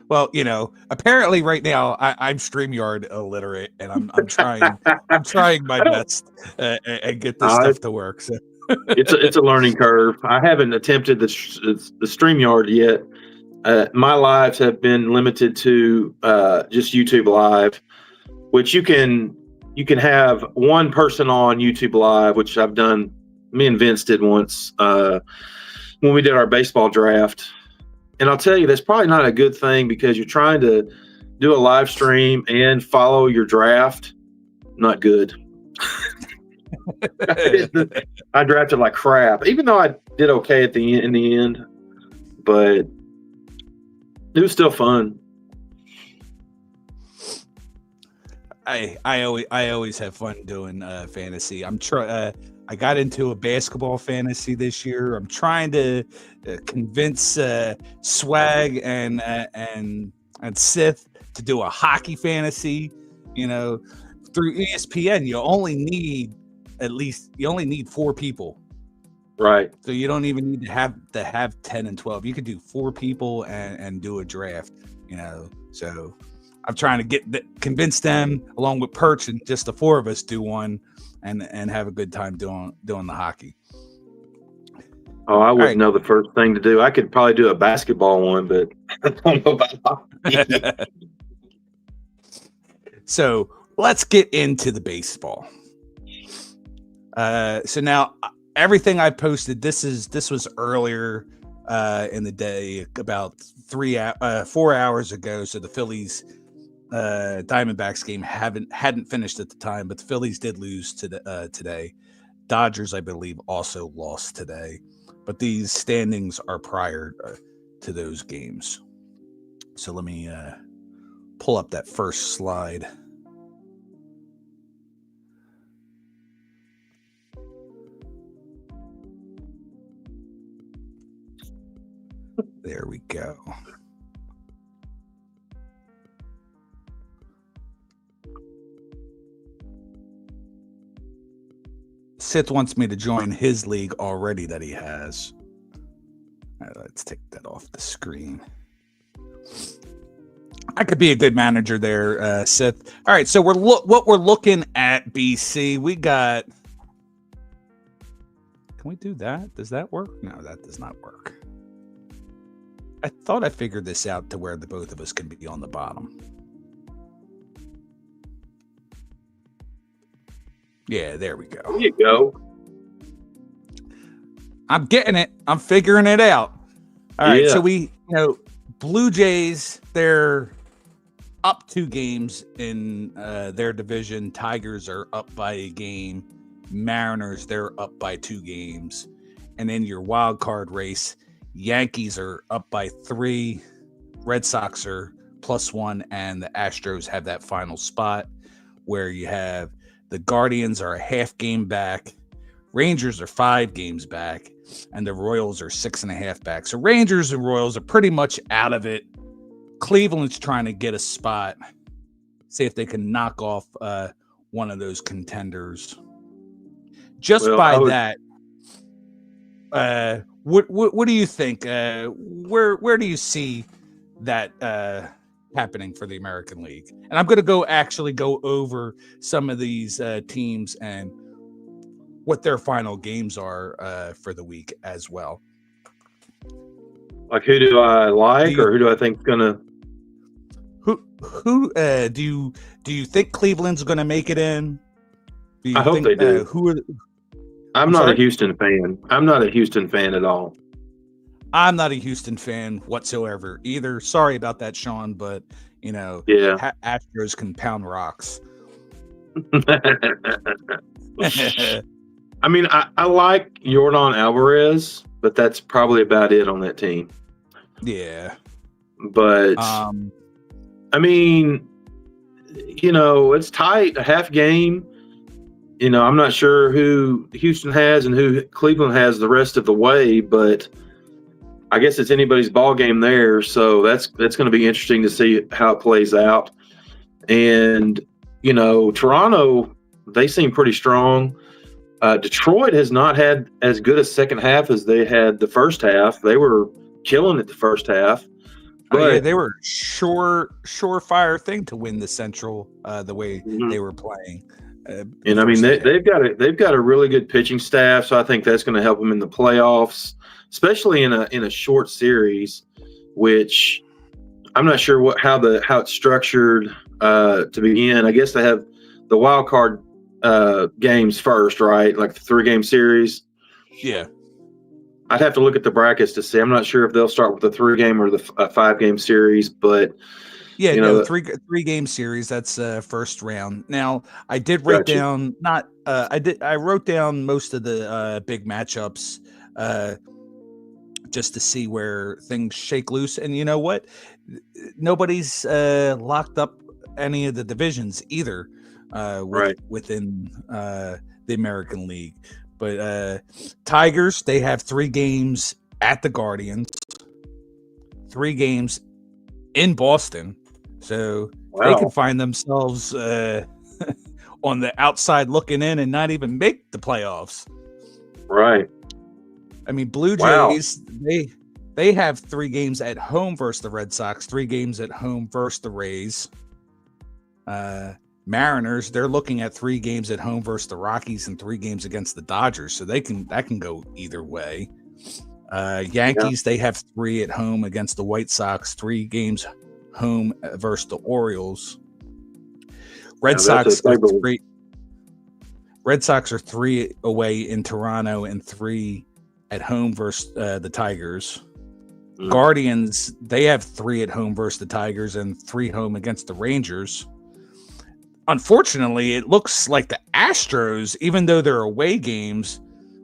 Well, apparently right now I'm StreamYard illiterate, and I'm trying my best and get this stuff to work. So it's a learning curve. I haven't attempted the StreamYard yet. My lives have been limited to just YouTube Live, which you can have one person on YouTube Live, which I've done. Me and Vince did once when we did our baseball draft. And I'll tell you, that's probably not a good thing, because you're trying to do a live stream and follow your draft. Not good. I drafted like crap, even though I did okay in the end. But it was still fun. I always have fun doing fantasy. I got into a basketball fantasy this year. I'm trying to convince Swag and Sith to do a hockey fantasy. Through ESPN, you only need 4 people. Right. So you don't even need to have 10 and 12. You could do 4 people and do a draft, So I'm trying to convince them, along with Perch, and just the 4 of us do one and have a good time doing the hockey. Oh, I wouldn't know the first thing to do. I could probably do a basketball one, but I don't know about hockey. So let's get into the baseball. So now, everything I posted, this was earlier in the day, about 4 hours ago. So the Phillies Diamondbacks game hadn't finished at the time, but the Phillies did lose today. Dodgers, I believe, also lost today, but these standings are prior to those games. So let me pull up that first slide. There we go. Sith wants me to join his league already that he has. All right, let's take that off the screen. I could be a good manager there, Sith. All right, so what we're looking at, BC. We got. Can we do that? Does that work? No, that does not work. I thought I figured this out to where the both of us can be on the bottom. Yeah, there we go. There you go. I'm getting it. I'm figuring it out. All right, so we, Blue Jays, they're up 2 games in their division. Tigers are up by a game. Mariners, they're up by 2 games. And in your wild card race, Yankees are up by 3. Red Sox are +1, and the Astros have that final spot where you have the Guardians are a half game back, Rangers are 5 games back, and the Royals are 6.5 back. So Rangers and Royals are pretty much out of it. Cleveland's trying to get a spot, see if they can knock off one of those contenders. Just that, what do you think? Where do you see that happening for the American League? And I'm going to go over some of these teams and what their final games are for the week as well. Like, who do I like, or who do I think's gonna? Who do you think Cleveland's going to make it in? I hope they do. I'm not a Houston fan. I'm not a Houston fan at all. I'm not a Houston fan whatsoever either. Sorry about that, Sean, but Astros can pound rocks. I mean, I like Yordan Alvarez, but that's probably about it on that team. Yeah. But I mean, it's tight, a half game. I'm not sure who Houston has and who Cleveland has the rest of the way, but I guess it's anybody's ball game there. So that's going to be interesting to see how it plays out. And, Toronto, they seem pretty strong. Detroit has not had as good a second half as they had the first half. They were killing it the first half. But they were surefire thing to win the Central the way they were playing. And I mean, they've got a really good pitching staff, so I think that's going to help them in the playoffs, especially in a short series, which I'm not sure how it's structured to begin. I guess they have the wild card games first, right? Like the 3-game series. Yeah. I'd have to look at the brackets to see. I'm not sure if they'll start with the 3-game or the 5-game series, but the 3-game series. That's first round. Now, I did write down I wrote down most of the big matchups just to see where things shake loose. And you know what? Nobody's locked up any of the divisions either within the American League. But Tigers, they have 3 games at the Guardians, 3 games in Boston. So they can find themselves on the outside looking in and not even make the playoffs. Right. I mean, Blue Jays, they have 3 games at home versus the Red Sox, 3 games at home versus the Rays. Mariners, they're looking at 3 games at home versus the Rockies and 3 games against the Dodgers, so that can go either way. Yankees, they have 3 at home against the White Sox, 3 games home versus the Orioles. Red Sox are 3 away in Toronto and 3 at home versus the Tigers. Guardians, they have 3 at home versus the Tigers and 3 home against the Rangers. Unfortunately, it looks like the Astros, even though they're away games,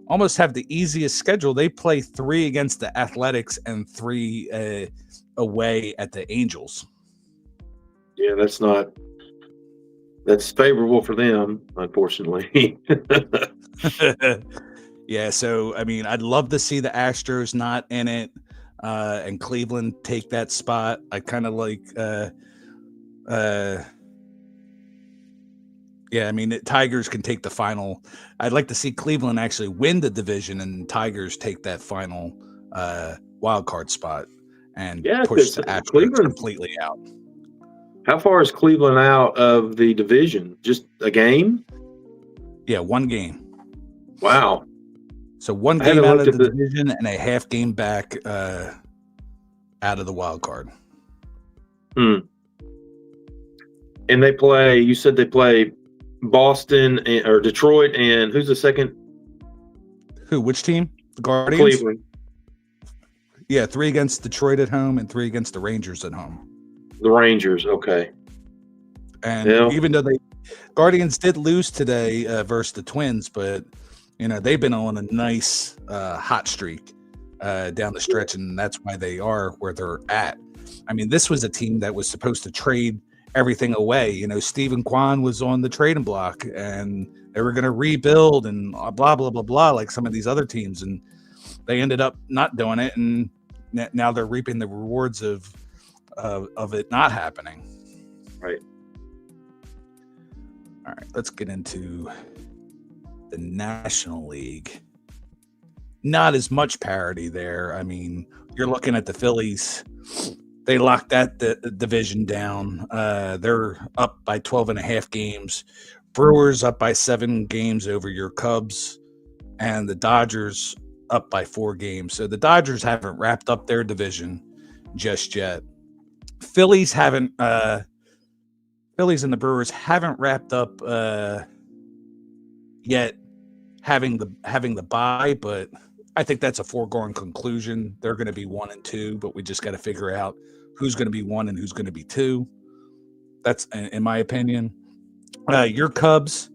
almost have the easiest schedule. They play 3 against the Athletics and 3 away at the Angels. Yeah, that's favorable for them, unfortunately. Yeah, so, I mean, I'd love to see the Astros not in it and Cleveland take that spot. I kind of like I mean, the Tigers can take the final. I'd like to see Cleveland actually win the division and Tigers take that final wild card spot and push the Astros completely out. How far is Cleveland out of the division? Just a game? Yeah, 1 game. Wow. So 1 game out of the division and a half game back out of the wild card. And you said they play Boston or Detroit, and who's the second? Which team? The Guardians? Cleveland. Yeah, 3 against Detroit at home and 3 against the Rangers at home. The Rangers, okay. And even though Guardians did lose today versus the Twins, but they've been on a nice hot streak down the stretch, and that's why they are where they're at. I mean, this was a team that was supposed to trade everything away. You know, Stephen Kwan was on the trading block, and they were going to rebuild and blah, blah, blah, blah, like some of these other teams. And they ended up not doing it. And now they're reaping the rewards of it not happening. Right. All right, let's get into the National League. Not as much parity there. I mean, you're looking at the Phillies. They locked that the division down. They're up by 12.5 games. Brewers up by 7 games over your Cubs, and the Dodgers up by 4 games. So the Dodgers haven't wrapped up their division just yet. Phillies haven't. Phillies and the Brewers haven't wrapped up yet, having the bye, but I think that's a foregone conclusion. They're going to be 1 and 2, but we just got to figure out who's going to be 1 and who's going to be 2. That's in my opinion. Your Cubs,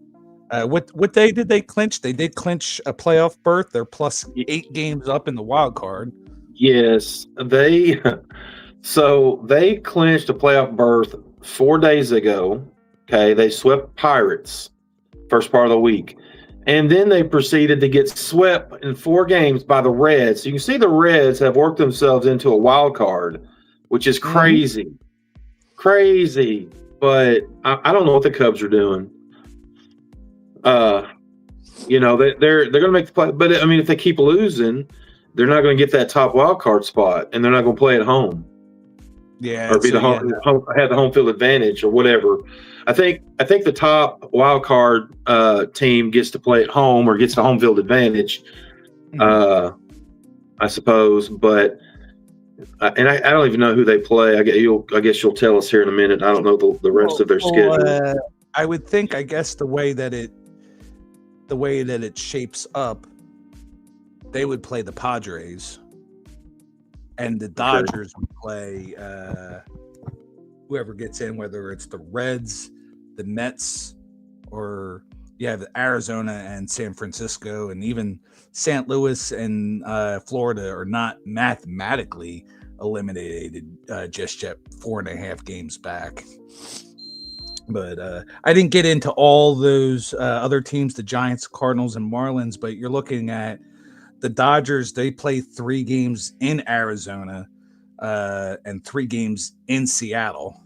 what day did they clinch? They did clinch a playoff berth. They're plus 8 games up in the wild card. Yes, they clinched a playoff berth 4 days ago. Okay, they swept Pirates first part of the week. And then they proceeded to get swept in 4 games by the Reds. So you can see the Reds have worked themselves into a wild card, which is crazy. Crazy. But I don't know what the Cubs are doing. You know, they're going to make the play. But, I mean, if they keep losing, they're not going to get that top wild card spot, and they're not going to play at home. Yeah. Or be have the home field advantage or whatever. I think the top wild card team gets to play at home or gets the home field advantage, I suppose. But I don't even know who they play. I guess you'll tell us here in a minute. I don't know the rest of their schedule. I would think. I guess the way that it shapes up, they would play the Padres, and the Dodgers would play whoever gets in, whether it's the Reds, the Mets, or the Arizona and San Francisco, and even St. Louis and Florida are not mathematically eliminated just yet, 4.5 games back. But I didn't get into all those other teams, the Giants, Cardinals, and Marlins, but you're looking at the Dodgers. They play 3 games in Arizona and 3 games in Seattle.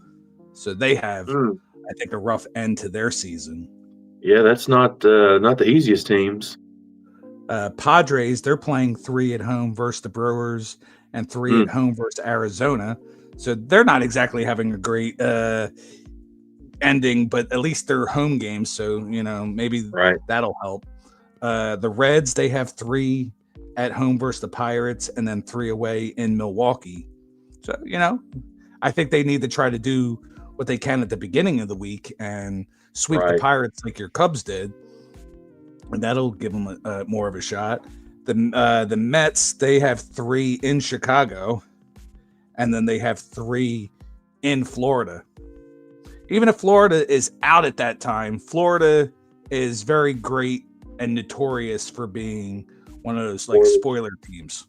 So they have, I think, a rough end to their season. Yeah, that's not the easiest teams. Padres, they're playing 3 at home versus the Brewers and 3 at home versus Arizona. So they're not exactly having a great ending, but at least they're home games. So, you know, maybe that'll help. The Reds, they have 3 at home versus the Pirates and then 3 away in Milwaukee. So, you know, I think they need to try to do what they can at the beginning of the week and sweep the Pirates like your Cubs did, and that'll give them more of a shot. The Mets, they have 3 in Chicago, and then they have 3 in Florida. Even if Florida is out at that time, Florida is very great and notorious for being one of those like spoiler teams.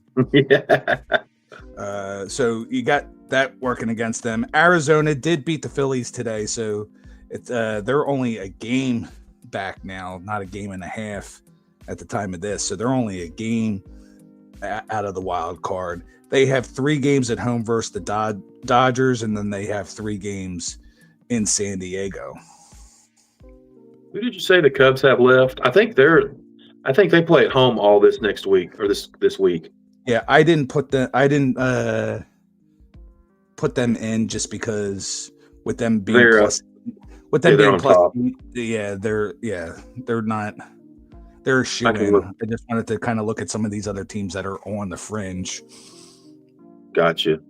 So you got that working against them. Arizona did beat the Phillies today, so it's they're only a game back now, not a game and a half at the time of this. So they're only a game out of the wild card. They have 3 games at home versus the Dodgers, and then they have 3 games in San Diego. Who did you say the Cubs have left? I think they play at home all this next week or this week. Yeah, I didn't put them in just because with them being they're plus, they're not. They're shooting. I just wanted to kind of look at some of these other teams that are on the fringe. Gotcha.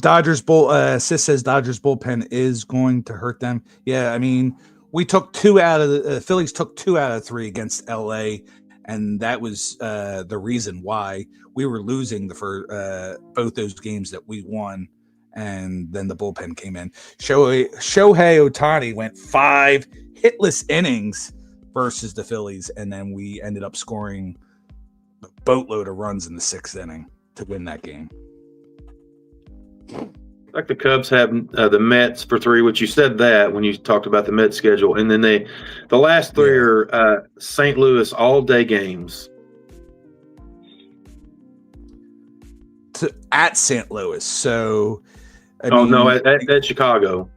Sis says Dodgers bullpen is going to hurt them. Yeah, I mean, we took 2 out of the Phillies took 2 out of 3 against LA, and that was the reason why we were losing for both those games that we won, and then the bullpen came in. Shohei Ohtani went 5 hitless innings versus the Phillies, and then we ended up scoring a boatload of runs in the 6th inning to win that game. Like the Cubs have the Mets for 3, which you said that when you talked about the Mets schedule, and then the last 3 are St. Louis all-day games. At St. Louis, so no, at Chicago.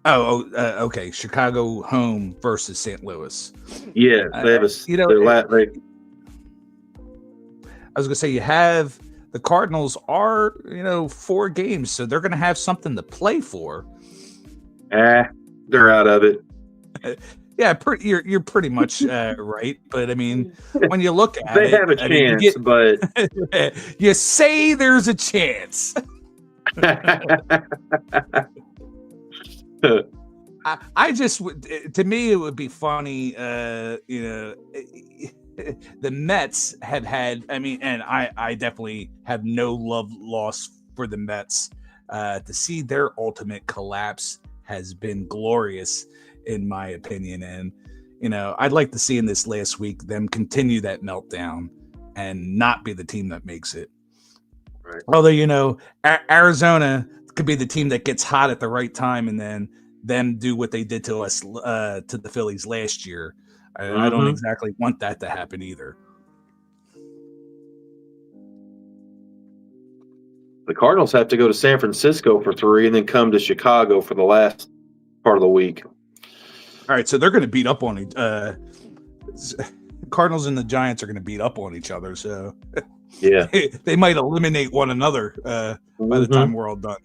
Okay. Chicago home versus St. Louis. Yeah, they have I was gonna say you have the Cardinals are 4 games, so they're gonna have something to play for. They're out of it. Yeah, you're pretty much right, but I mean, when you look at they it, have a chance, but you say there's a chance. I just to me it would be funny, the Mets have had. I mean, and I definitely have no love lost for the Mets. To see their ultimate collapse has been glorious, in my opinion, and I'd like to see in this last week them continue that meltdown and not be the team that makes it. Right. Although Arizona could be the team that gets hot at the right time and then them do what they did to us to the Phillies last year. I don't exactly want that to happen either. The Cardinals have to go to San Francisco for 3 and then come to Chicago for the last part of the week. All right, so they're going to beat up on Cardinals and the Giants are going to beat up on each other. So yeah, they might eliminate one another by the time we're all done.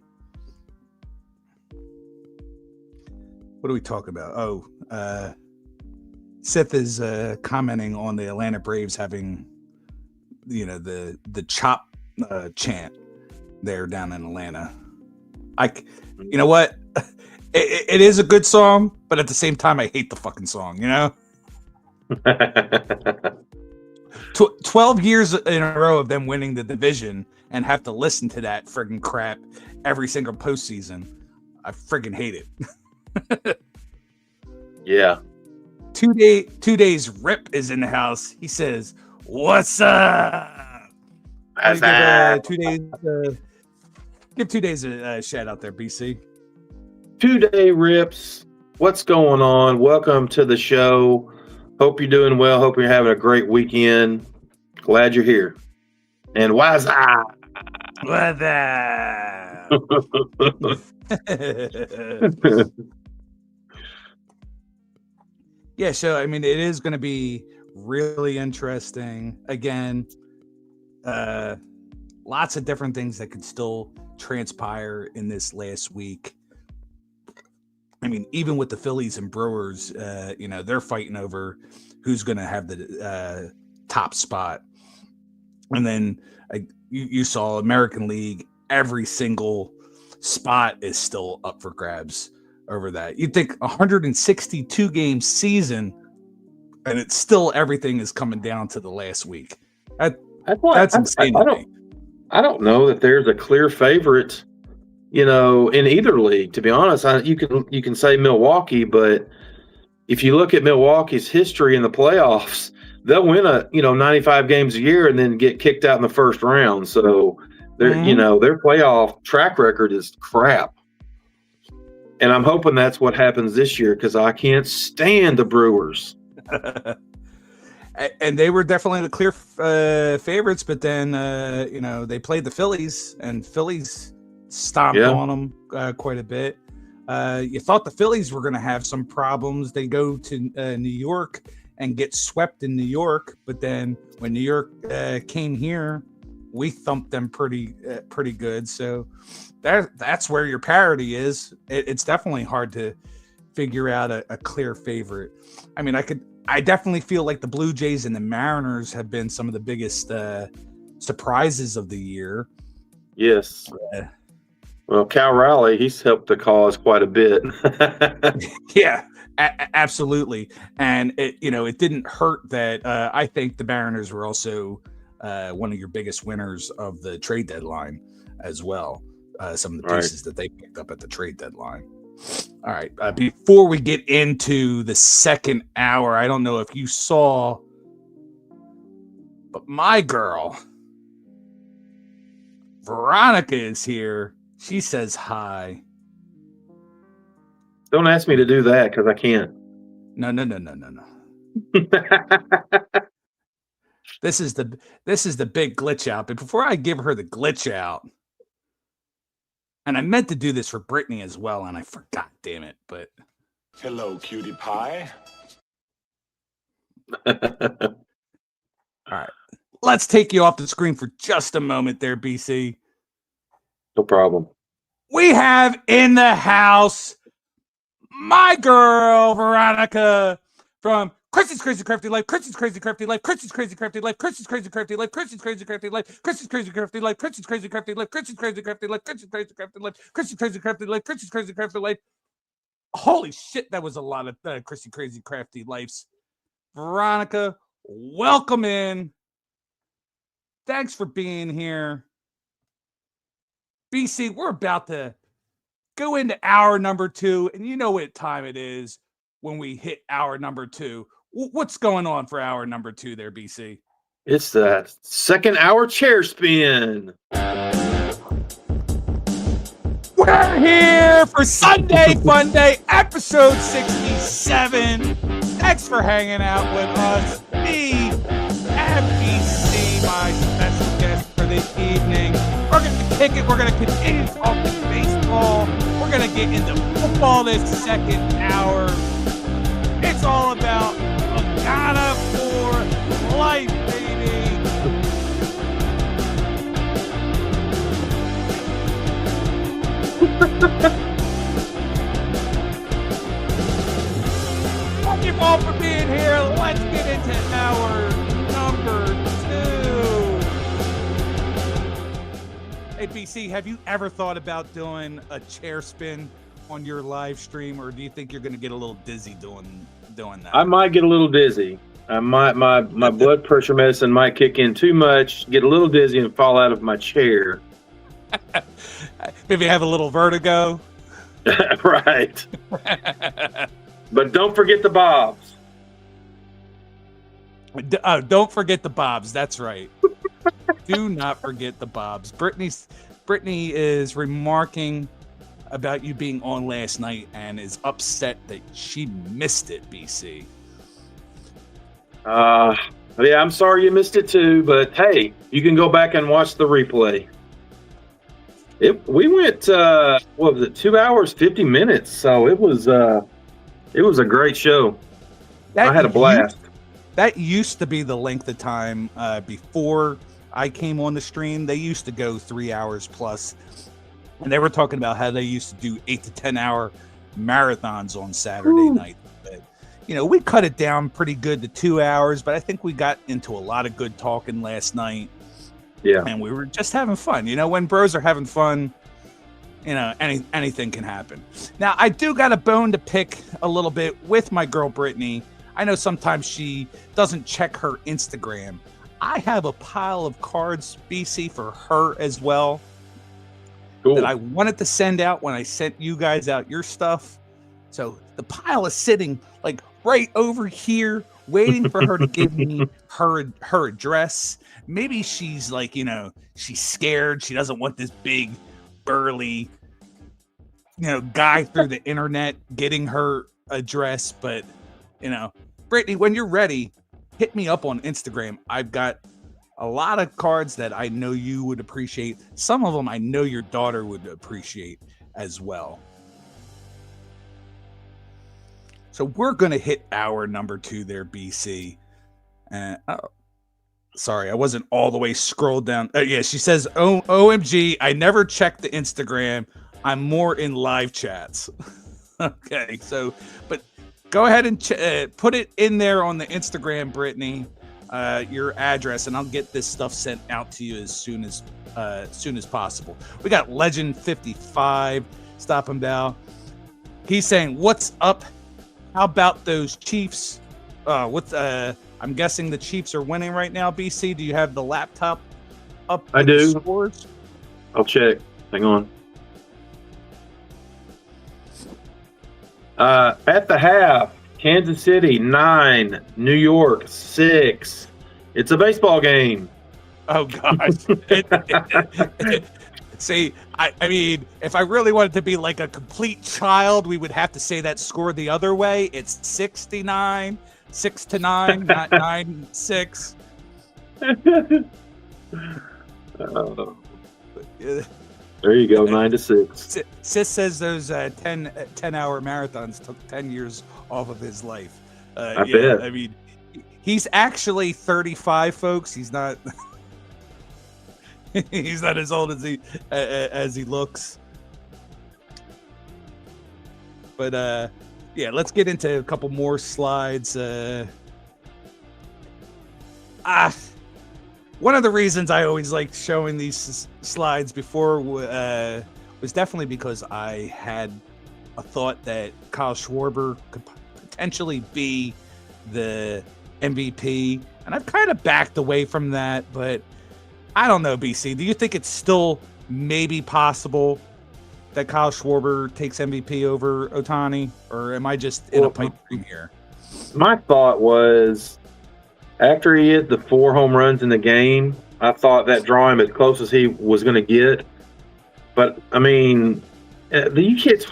What are we talking about? Sith is commenting on the Atlanta Braves having, the chop chant there down in Atlanta. You know what? It is a good song, but at the same time, I hate the fucking song. 12 years in a row of them winning the division and have to listen to that friggin' crap every single postseason. I friggin' hate it. Yeah. 2 days Rip is in the house. He says, "What's up?" Give 2 days. Give 2 days a shout out there, BC. 2-day Rips. What's going on? Welcome to the show. Hope you're doing well. Hope you're having a great weekend. Glad you're here. And why's I? Yeah, so I mean, it is going to be really interesting. Again, lots of different things that could still transpire in this last week. I mean, even with the Phillies and Brewers, they're fighting over who's going to have the top spot. And then you saw American League, every single spot is still up for grabs over that. You'd think 162 game season, and it's still everything is coming down to the last week. That's insane. I don't know that there's a clear favorite, in either league. To be honest, you can say Milwaukee, but if you look at Milwaukee's history in the playoffs, they'll win 95 games a year and then get kicked out in the first round. So their playoff track record is crap. And I'm hoping that's what happens this year because I can't stand the Brewers. And they were definitely the clear favorites, but then they played the Phillies, and Phillies stomped on them quite a bit. You thought the Phillies were going to have some problems. They go to New York and get swept in New York, but then when New York came here, we thumped them pretty good. So that's where your parity is. It's definitely hard to figure out a clear favorite. I mean, I definitely feel like the Blue Jays and the Mariners have been some of the biggest surprises of the year. Yes. Well, Cal Raleigh, he's helped the cause quite a bit. Yeah, absolutely. And it didn't hurt that I think the Mariners were also one of your biggest winners of the trade deadline as well. Some of the pieces that they picked up at the trade deadline. All right. Before we get into the second hour, I don't know if you saw, but my girl, Veronica is here. She says hi. Don't ask me to do that because I can't. No. This is the big glitch out. But before I give her the glitch out, and I meant to do this for Brittany as well, and I forgot, damn it. But Hello, cutie pie. all right. Let's take you off the screen for just a moment there, BC. No problem. We have in the house my girl, Veronica, from Chrissy's Crazy Crafty Life, Chrissy's Crazy Crafty Life, Chrissy's Crazy Crafty Life, Chrissy's Crazy Crafty Life, Chrissy's Crazy Crafty Life, Chrissy's Crazy Crafty Life, Chrissy's Crazy Crafty Life, Chrissy's Crazy Crafty Life, Chrissy's Crazy Crafty Life, Chrissy's Crazy Crafty Life, Chrissy's Crazy Crafty Life. Holy shit, that was a lot of Chrissy Crazy Crafty Lives. Veronica, welcome in. Thanks for being here. BC, we're about to go into hour number 2, and you know what time it is when we hit hour number 2. What's going on for hour number 2 there, BC? It's the second hour chair spin. We're here for Sunday Funday, episode 67. Thanks for hanging out with us. Me and BC, my special guest for this evening. We're going to kick it. We're going to continue talking baseball. We're going to get into football this second hour. It's all about Agana for life, baby. Thank you all for being here. Let's get into hour number 2. Hey, BC, have you ever thought about doing a chair spin on your live stream, or do you think you're going to get a little dizzy doing that? I might get a little dizzy. My blood pressure medicine might kick in too much, get a little dizzy, and fall out of my chair. Maybe have a little vertigo. Right. But don't forget the bobs. Don't forget the bobs. That's right. Do not forget the bobs. Brittany is remarking about you being on last night and is upset that she missed it, BC. Yeah, I'm sorry you missed it too, but hey, you can go back and watch the replay. We went, what was it, 2 hours, 50 minutes. So it was a great show. I had a blast. That used to be the length of time before I came on the stream. They used to go 3 hours plus. And they were talking about how they used to do 8 to 10 hour marathons on Saturday night. But, we cut it down pretty good to 2 hours, but I think we got into a lot of good talking last night. Yeah. And we were just having fun. When bros are having fun, anything can happen. Now, I do got a bone to pick a little bit with my girl, Brittany. I know sometimes she doesn't check her Instagram. I have a pile of cards, BC, for her as well. Cool. That I wanted to send out when I sent you guys out your stuff. So the pile is sitting like right over here, waiting for her to give me her address. Maybe she's like, she's scared. She doesn't want this big, burly, guy through the internet getting her address. But, Brittany, when you're ready, hit me up on Instagram. I've got a lot of cards that I know you would appreciate. Some of them I know your daughter would appreciate as well. So we're going to hit hour number 2 there, BC. Sorry, I wasn't all the way scrolled down. Yeah, she says, OMG, I never checked the Instagram. I'm more in live chats. Okay, so, but go ahead and put it in there on the Instagram, Brittany. Your address, and I'll get this stuff sent out to you as soon as possible. We got Legend 55 stopping by. He's saying, "What's up? How about those Chiefs? I'm guessing the Chiefs are winning right now. BC, do you have the laptop up? I do. Scores? I'll check. Hang on. At the half, Kansas City 9, New York 6. It's a baseball game. Oh gosh. See, I mean, if I really wanted to be like a complete child, we would have to say that score the other way. It's 69, 6-9, not 9-6. There you go, 9-6. Sith says those 10-hour marathons took 10 years off of his life. I bet. I mean, he's actually 35, folks. He's not. He's not as old as he looks. But yeah, let's get into a couple more slides. One of the reasons I always liked showing these slides before was definitely because I had a thought that Kyle Schwarber could potentially be the MVP, and I've kind of backed away from that, but I don't know, BC. Do you think it's still maybe possible that Kyle Schwarber takes MVP over Ohtani, or am I just in a pipe dream here? My thought was, after he hit the 4 home runs in the game, I thought that draw him as close as he was going to get. But, I mean, that's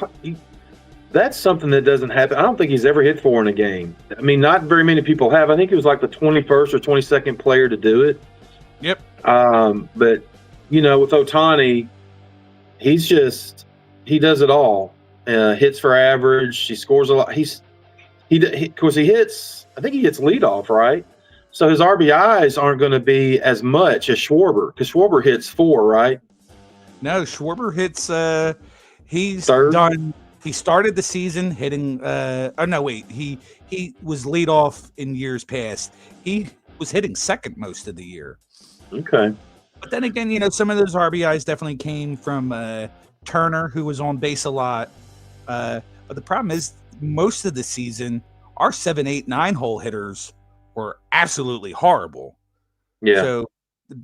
something that doesn't happen. I don't think he's ever hit 4 in a game. I mean, not very many people have. I think he was like the 21st or 22nd player to do it. Yep. But, you know, with Ohtani, he does it all. Hits for average. He scores a lot. Of course, he hits leadoff, right? So his RBIs aren't going to be as much as Schwarber, because Schwarber hits 4, right? No, Schwarber hits. He's Third? done. He started the season hitting. He was leadoff in years past. He was hitting second most of the year. Okay. But then again, you know, some of those RBIs definitely came from Turner, who was on base a lot. But the problem is, most of the season, our 7, 8, 9 hole hitters were absolutely horrible. Yeah. So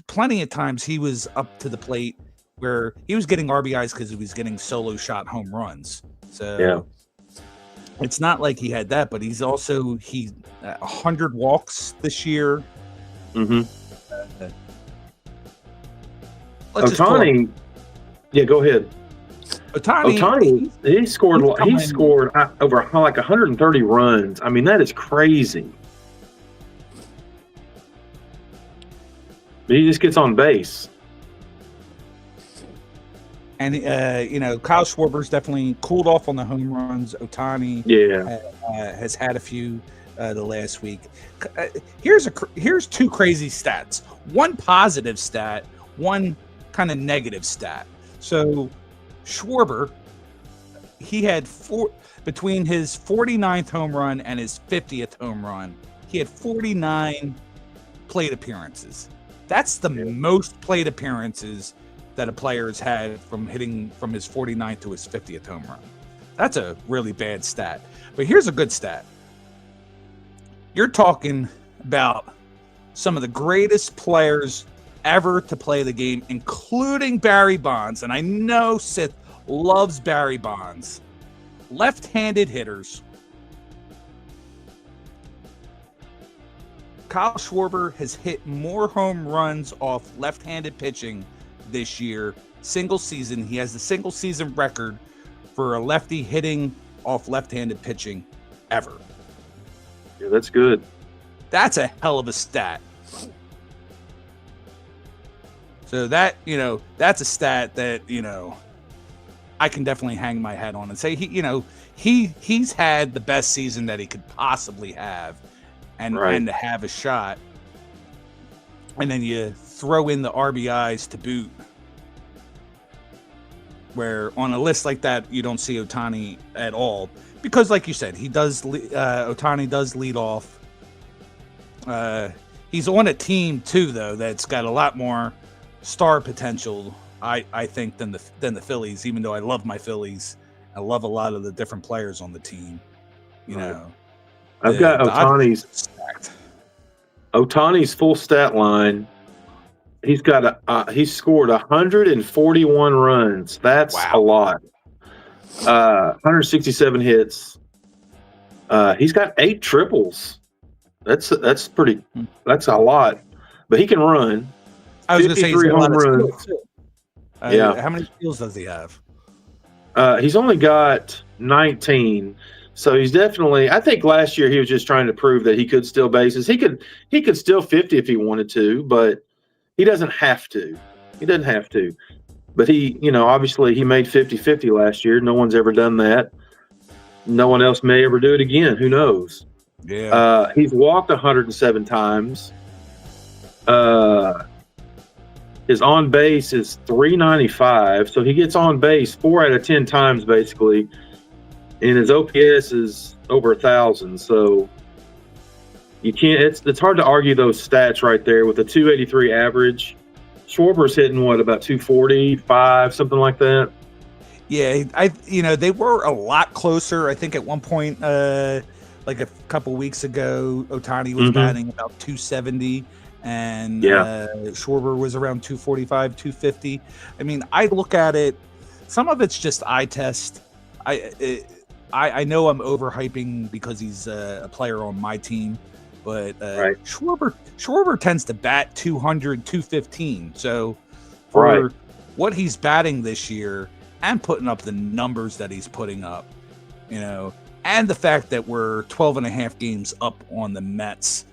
plenty of times he was up to the plate where he was getting RBIs because he was getting solo shot home runs. So it's not like he had that, but he's 100 walks this year. Mm-hmm. Ohtani. Yeah, go ahead. Ohtani, he scored over like 130 runs. I mean, that is crazy. But he just gets on base. And, you know, Kyle Schwarber's definitely cooled off on the home runs. Ohtani has had a few the last week. Here's 2 crazy stats. One positive stat, one kind of negative stat. So Schwarber, he had between his 49th home run and his 50th home run, he had 49 plate appearances. That's the most plate appearances that a player has had from hitting from his 49th to his 50th home run. That's a really bad stat. But here's a good stat. You're talking about some of the greatest players ever to play the game, including Barry Bonds. And I know Sith loves Barry Bonds. Left-handed hitters. Kyle Schwarber has hit more home runs off left-handed pitching this year. Single season. He has the single season record for a lefty hitting off left-handed pitching ever. Yeah, that's good. That's a hell of a stat. So that, you know, that's a stat that, you know, I can definitely hang my hat on and say he's had the best season that he could possibly have, and to have a shot. And then you throw in the RBIs to boot, where on a list like that you don't see Ohtani at all, because like you said, Ohtani does lead off. He's on a team too, though, that's got a lot more star potential, I think, than the Phillies. Even though I love my Phillies, I love a lot of the different players on the team. You know, I've got Ohtani's full stat line. He's scored 141 runs. That's a lot. 167 hits. He's got 8 triples. That's a lot. But he can run. I was going to say he's got a lot of skills too. Yeah. How many steals does he have? He's only got 19. So he's definitely. I think last year he was just trying to prove that he could steal bases. He could steal 50 if he wanted to, but he doesn't have to. He doesn't have to. But he, obviously he made 50-50 last year. No one's ever done that. No one else may ever do it again. Who knows? Yeah. He's walked 107 times. His on base is 395, so he gets on base 4 out of 10 times basically, and his OPS is over 1,000. So you can't. It's hard to argue those stats right there with a 283 average. Schwarber's hitting about 245, something like that. Yeah, they were a lot closer. I think at one point, like a couple weeks ago, Ohtani was batting about 270. And Schwarber was around 245, 250. I mean, I look at it. Some of it's just eye test. I know I'm overhyping because he's a player on my team, but right. Schwarber tends to bat 200, 215. So for what he's batting this year and putting up the numbers that he's putting up, and the fact that we're 12 and a half games up on the Mets.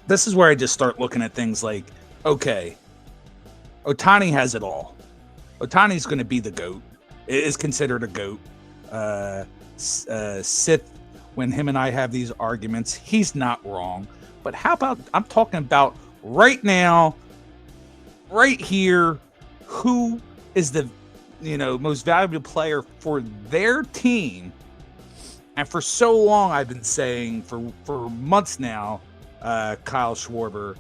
This is where I just start looking at things like, okay, Ohtani has it all. Ohtani's going to be the GOAT. It is considered a GOAT. Sith, when him and I have these arguments, he's not wrong. But how about, I'm talking about right now, right here, who is the most valuable player for their team? And for so long, I've been saying for months now, Kyle Schwarber,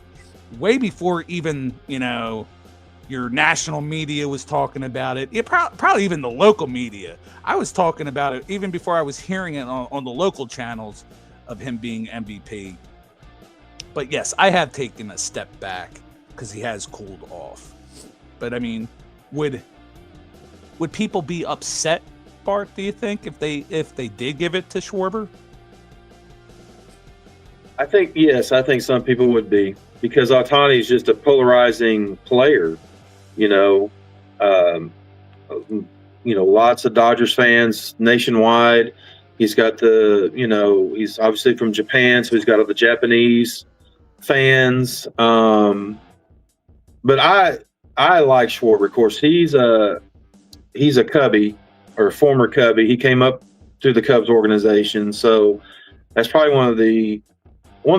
way before even your national media was talking about it. Probably even the local media. I was talking about it even before I was hearing it on the local channels of him being MVP. But yes, I have taken a step back because he has cooled off. But I mean, would people be upset, Bart? Do you think if they did give it to Schwarber? I think yes. I think some people would be because Ohtani is just a polarizing player. Lots of Dodgers fans nationwide. He's got he's obviously from Japan, so he's got all the Japanese fans. But I like Schwarber. Of course, he's a Cubby or a former Cubby. He came up through the Cubs organization, so that's probably one of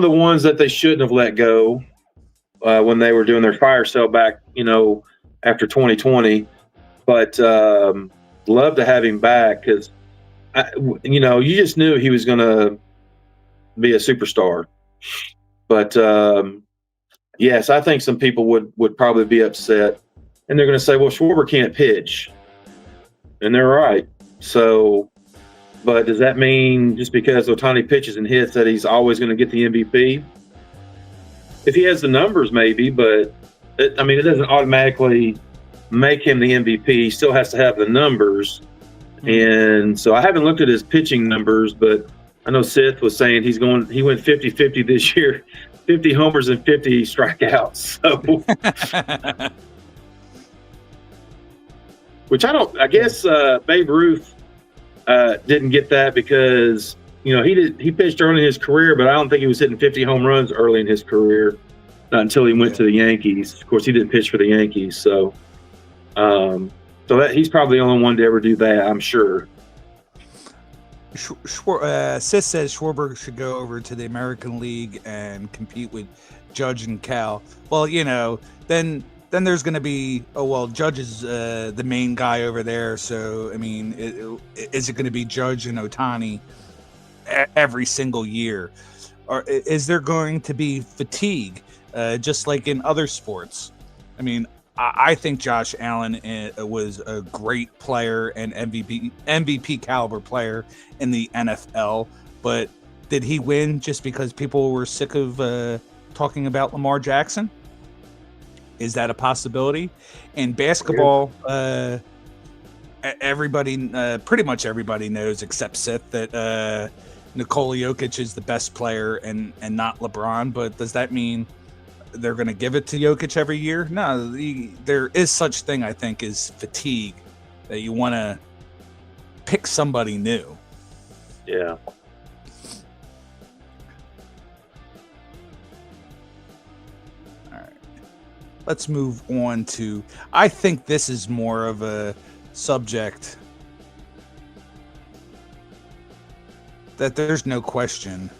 the ones that they shouldn't have let go when they were doing their fire sale back, after 2020. But love to have him back because, you just knew he was going to be a superstar. But yes, I think some people would probably be upset, and they're going to say, "Well, Schwarber can't pitch," and they're right. So. But does that mean just because Ohtani pitches and hits that he's always going to get the MVP? If he has the numbers, maybe, but it doesn't automatically make him the MVP. He still has to have the numbers. And so I haven't looked at his pitching numbers, but I know Sith was saying he went 50-50 this year, 50 homers and 50 strikeouts. So, which I guess Babe Ruth didn't get that because he pitched early in his career, but I don't think he was hitting 50 home runs early in his career, not until he went to the Yankees. Of course, he didn't pitch for the Yankees, so that he's probably the only one to ever do that, I'm sure. Sis says Schwarber should go over to the American League and compete with Judge and Cal. Well, then there's going to be, Judge is the main guy over there. So, I mean, is it going to be Judge and Ohtani every single year? Or is there going to be fatigue, just like in other sports? I mean, I think Josh Allen was a great player and MVP caliber player in the NFL. But did he win just because people were sick of talking about Lamar Jackson? Is that a possibility? In basketball, everybody, pretty much everybody knows except Sith that Nikola Jokic is the best player and not LeBron. But does that mean they're going to give it to Jokic every year. No, there is such thing, I think, as fatigue, that you want to pick somebody new. Yeah. All right. Let's move on to, I think this is more of a subject that there's no question.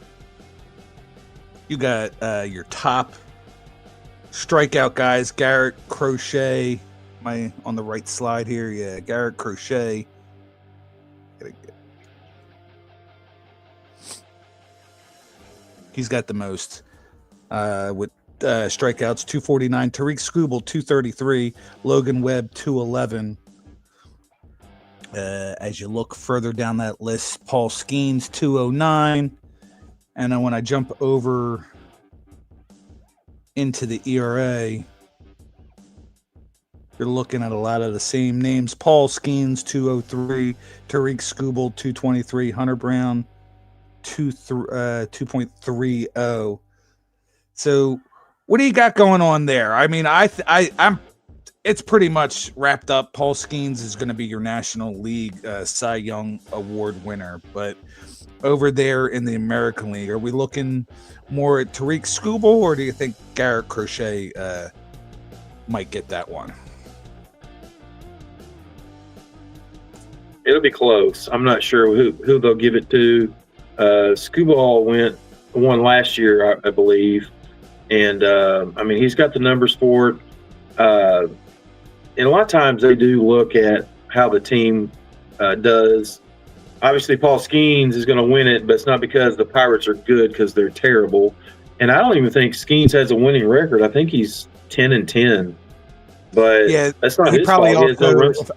You got your top strikeout guys, Garrett Crochet. Am I on the right slide here? Yeah, Garrett Crochet. He's got the most with strikeouts, 249. Tariq Skubal, 233. Logan Webb, 211. As you look further down that list, Paul Skeens, 209. And then when I jump over into the ERA, you're looking at a lot of the same names. Paul Skeens, 203. Tariq Skubal, 223. Hunter Brown, 2.30. So what do you got going on there? I mean, I'm it's pretty much wrapped up. Paul Skeens is going to be your National League Cy Young Award winner, but over there in the American League, are we looking more at Tariq Skubal, or do you think Garrett Crochet might get that one? It'll be close. I'm not sure who they'll give it to. Skubal won last year, I believe, and I mean, he's got the numbers for it. And a lot of times they do look at how the team does. Obviously, Paul Skeens is going to win it, but it's not because the Pirates are good, because they're terrible. And I don't even think Skeens has a winning record. I think he's 10-10. But yeah, that's not his fault.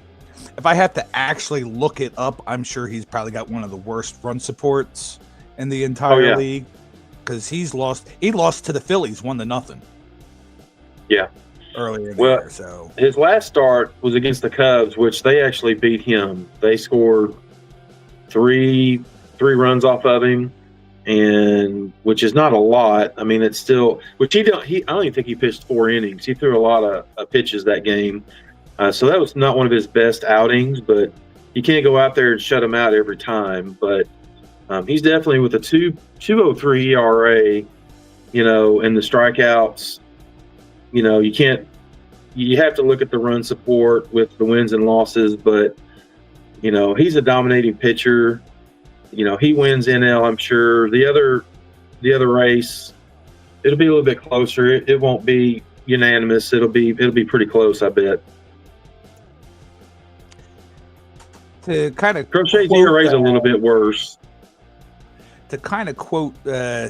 If I have to actually look it up, I'm sure he's probably got one of the worst run supports in the entire league, because he lost to the Phillies 1-0. Yeah. Earlier there, so his last start was against the Cubs, which they actually beat him. They scored three runs off of him, and which is not a lot. I mean, it's still, which I don't even think he pitched 4 innings. He threw a lot of pitches that game, so that was not one of his best outings. But you can't go out there and shut him out every time. But he's definitely with a 2.03 ERA, and the strikeouts. You have to look at the run support with the wins and losses, but, he's a dominating pitcher. He wins NL, I'm sure. The other race, it'll be a little bit closer. It won't be unanimous. It'll be pretty close, I bet. To kind of Crochet's ERA is a little bit worse. To kind of quote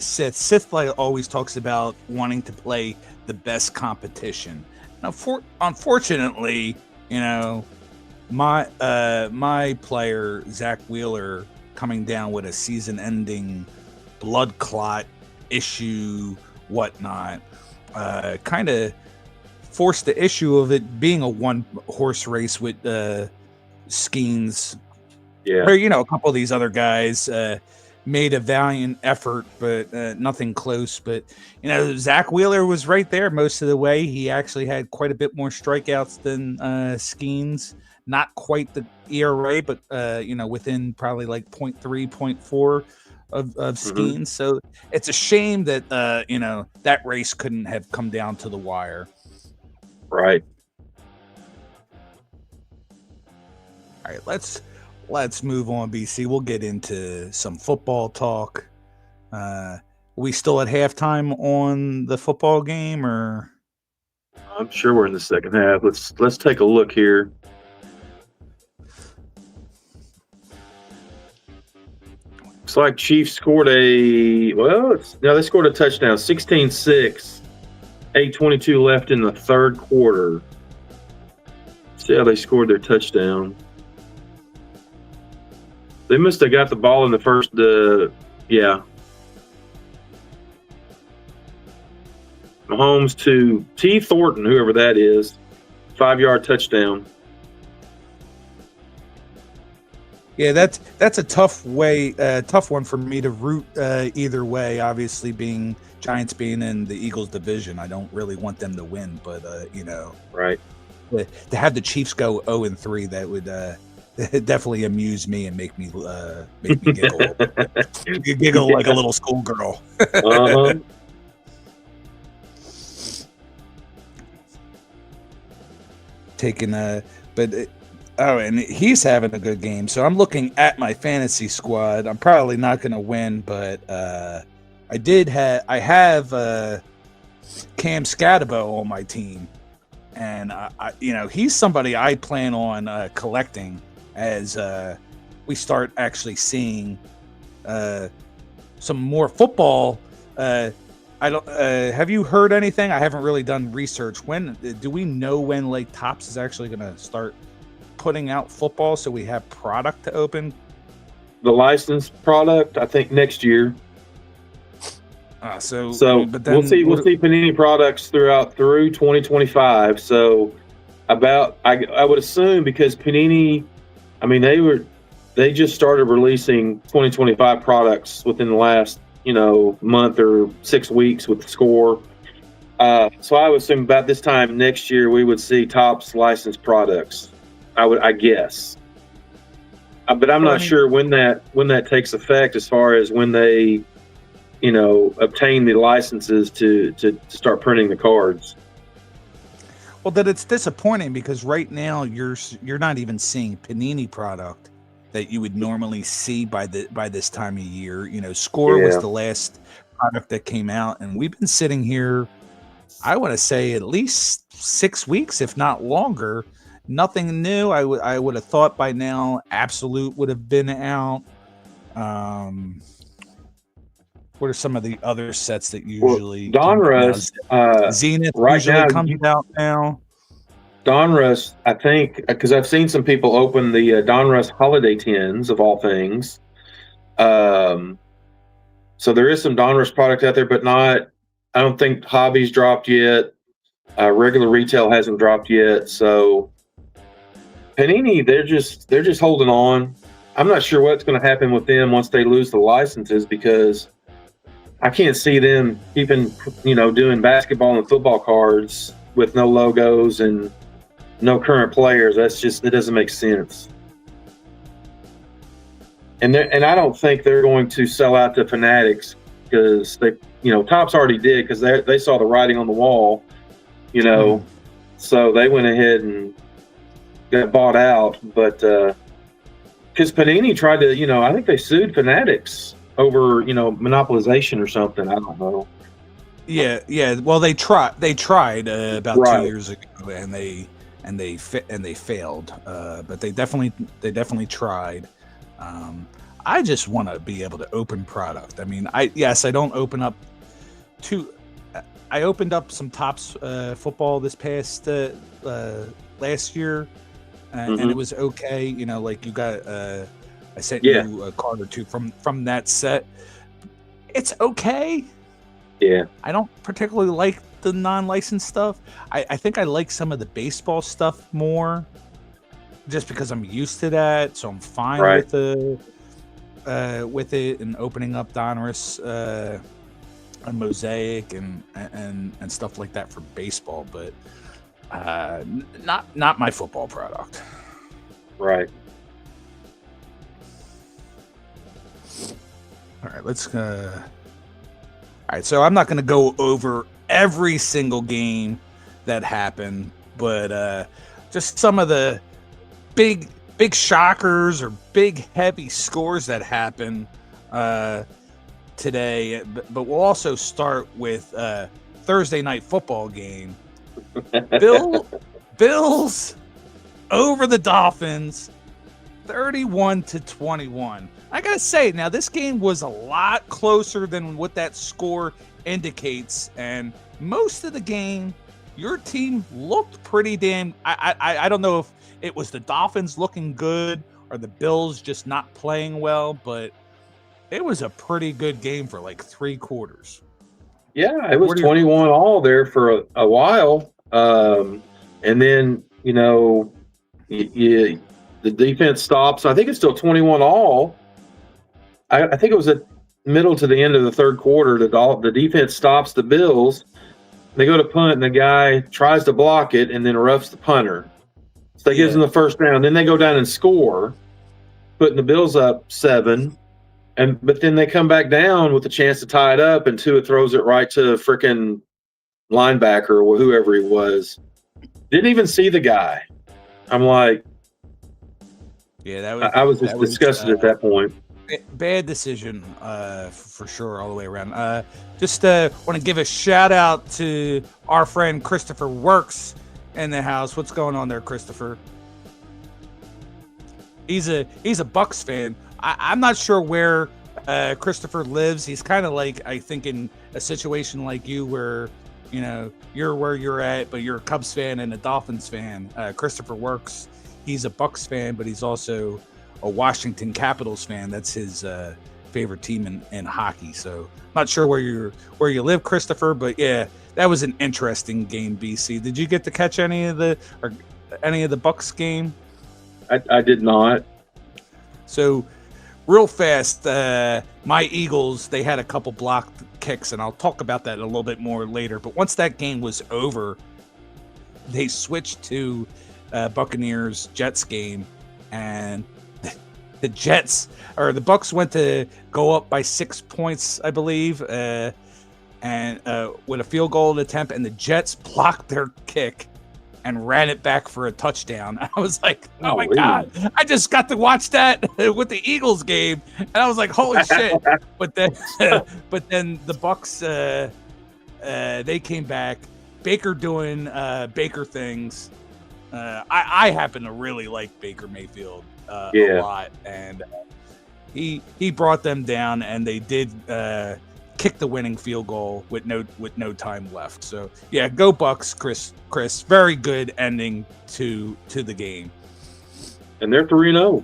Sith always talks about wanting to play the best competition. Now, unfortunately, my player Zach Wheeler coming down with a season-ending blood clot issue, whatnot, kind of forced the issue of it being a one-horse race with Skeens. Yeah, where a couple of these other guys made a valiant effort, but nothing close. But Zach Wheeler was right there most of the way. He actually had quite a bit more strikeouts than Skeens. Not quite the ERA, but within probably like 0.3, 0.4 of Skeens. So it's a shame that that race couldn't have come down to the wire. Right. All right, let's move on, BC. We'll get into some football talk. We still at halftime on the football game, or? I'm sure we're in the second half. Let's take a look here. Looks like Chiefs scored they scored a touchdown, 16-6, 8:22 left in the third quarter. See how they scored their touchdown. They must have got the ball in the first, Mahomes to T. Thornton, whoever that is, 5-yard touchdown. Yeah, that's a tough one for me to root either way. Obviously, being Giants being in the Eagles division, I don't really want them to win, but Right. to have the Chiefs go 0-3, that would definitely amuse me and make me giggle, giggle like a little schoolgirl. Uh-huh. Taking and he's having a good game. So I'm looking at my fantasy squad. I'm probably not going to win, but I have Cam Scatabo on my team, and he's somebody I plan on collecting as we start actually seeing some more football. I don't. Have you heard anything? I haven't really done research. When do we know when Lake Tops is actually going to start putting out football so we have product to open? The licensed product, I think next year. So but then we'll see Panini products through 2025. So I would assume, because Panini, I mean, they just started releasing 2025 products within the last month or 6 weeks with the Score. So I would assume about this time next year we would see Topps licensed products. I guess, but I'm not sure when that takes effect, as far as when they, obtain the licenses to start printing the cards. Well, that it's disappointing, because right now you're not even seeing Panini product that you would normally see by this time of year. Score was the last product that came out, and we've been sitting here, I want to say, at least 6 weeks, if not longer. Nothing new. I would have thought by now Absolute would have been out. What are some of the other sets that usually Donruss Zenith right usually now comes out now? Donruss, I think, because I've seen some people open the Donruss Holiday Tins, of all things. So there is some Donruss product out there, but I don't think Hobby's dropped yet. Regular retail hasn't dropped yet. So Panini, they're just holding on. I'm not sure what's going to happen with them once they lose the licenses, because I can't see them keeping, doing basketball and football cards with no logos and no current players. It doesn't make sense. And I don't think they're going to sell out to Fanatics, because they, Topps already did, because they saw the writing on the wall, so they went ahead and got bought out. But because Panini tried to, I think they sued Fanatics over, monopolization or something. I don't know. Yeah. Well, they tried about 2 years ago, and they failed. But they definitely tried. I just want to be able to open product. I mean, I don't open up I opened up some Topps football this past last year, and it was okay. Like you got, I sent you a card or two from that set. It's okay. Yeah. I don't particularly like the non-licensed stuff. I think I like some of the baseball stuff more, just because I'm used to that. So I'm fine with it, and opening up Donruss on Mosaic and stuff like that for baseball, but not my football product. Right. All right, all right, so I'm not going to go over every single game that happened, but just some of the big shockers or big heavy scores that happened today. But we'll also start with Thursday night football game. Bills over the Dolphins, 31-21. I gotta say, now this game was a lot closer than what that score indicates, and most of the game, your team looked pretty damn. I don't know if it was the Dolphins looking good or the Bills just not playing well, but it was a pretty good game for like 3 quarters. Yeah, it was 21-all there for a while, and then you the defense stops. I think it's still 21 all. I think it was at middle to the end of the third quarter. The defense stops the Bills. They go to punt, and the guy tries to block it and then roughs the punter. So that gives them the first down. Then they go down and score, putting the Bills up 7. But then they come back down with a chance to tie it up, and Tua throws it right to frickin' linebacker or whoever he was. Didn't even see the guy. I'm like, I was just disgusted at that point. Bad decision, for sure, all the way around. Just want to give a shout out to our friend Christopher Works in the house. What's going on there, Christopher? He's a Bucs fan. I'm not sure where Christopher lives. He's kind of like, I think, in a situation like you, where you're where you're at, but you're a Cubs fan and a Dolphins fan. Christopher Works. He's a Bucs fan, but he's also a Washington Capitals fan. That's his favorite team in hockey. So not sure where you live, Christopher, but yeah, that was an interesting game. BC, did you get to catch any of the Bucs game? I did not. So real fast, my Eagles, they had a couple blocked kicks, and I'll talk about that a little bit more later. But once that game was over, they switched to Buccaneers Jets game, and the Bucs went to go up by 6 points, I believe, and with a field goal attempt, and the Jets blocked their kick and ran it back for a touchdown. I was like, oh my God, I just got to watch that with the Eagles game, and I was like, holy shit. But then the Bucs, they came back, Baker doing Baker things. I happen to really like Baker Mayfield a lot, and he brought them down, and they did kick the winning field goal with no time left. So yeah, go Bucs, Chris. Very good ending to the game. And they're 3-0.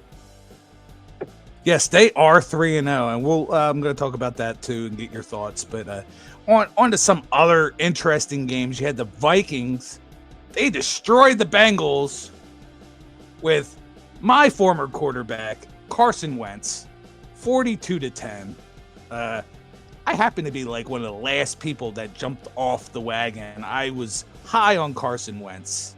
Yes, they are 3-0, and we'll I'm going to talk about that too and get your thoughts. But on to some other interesting games. You had the Vikings. They destroyed the Bengals with my former quarterback, Carson Wentz, 42-10. I happen to be like one of the last people that jumped off the wagon. I was high on Carson Wentz.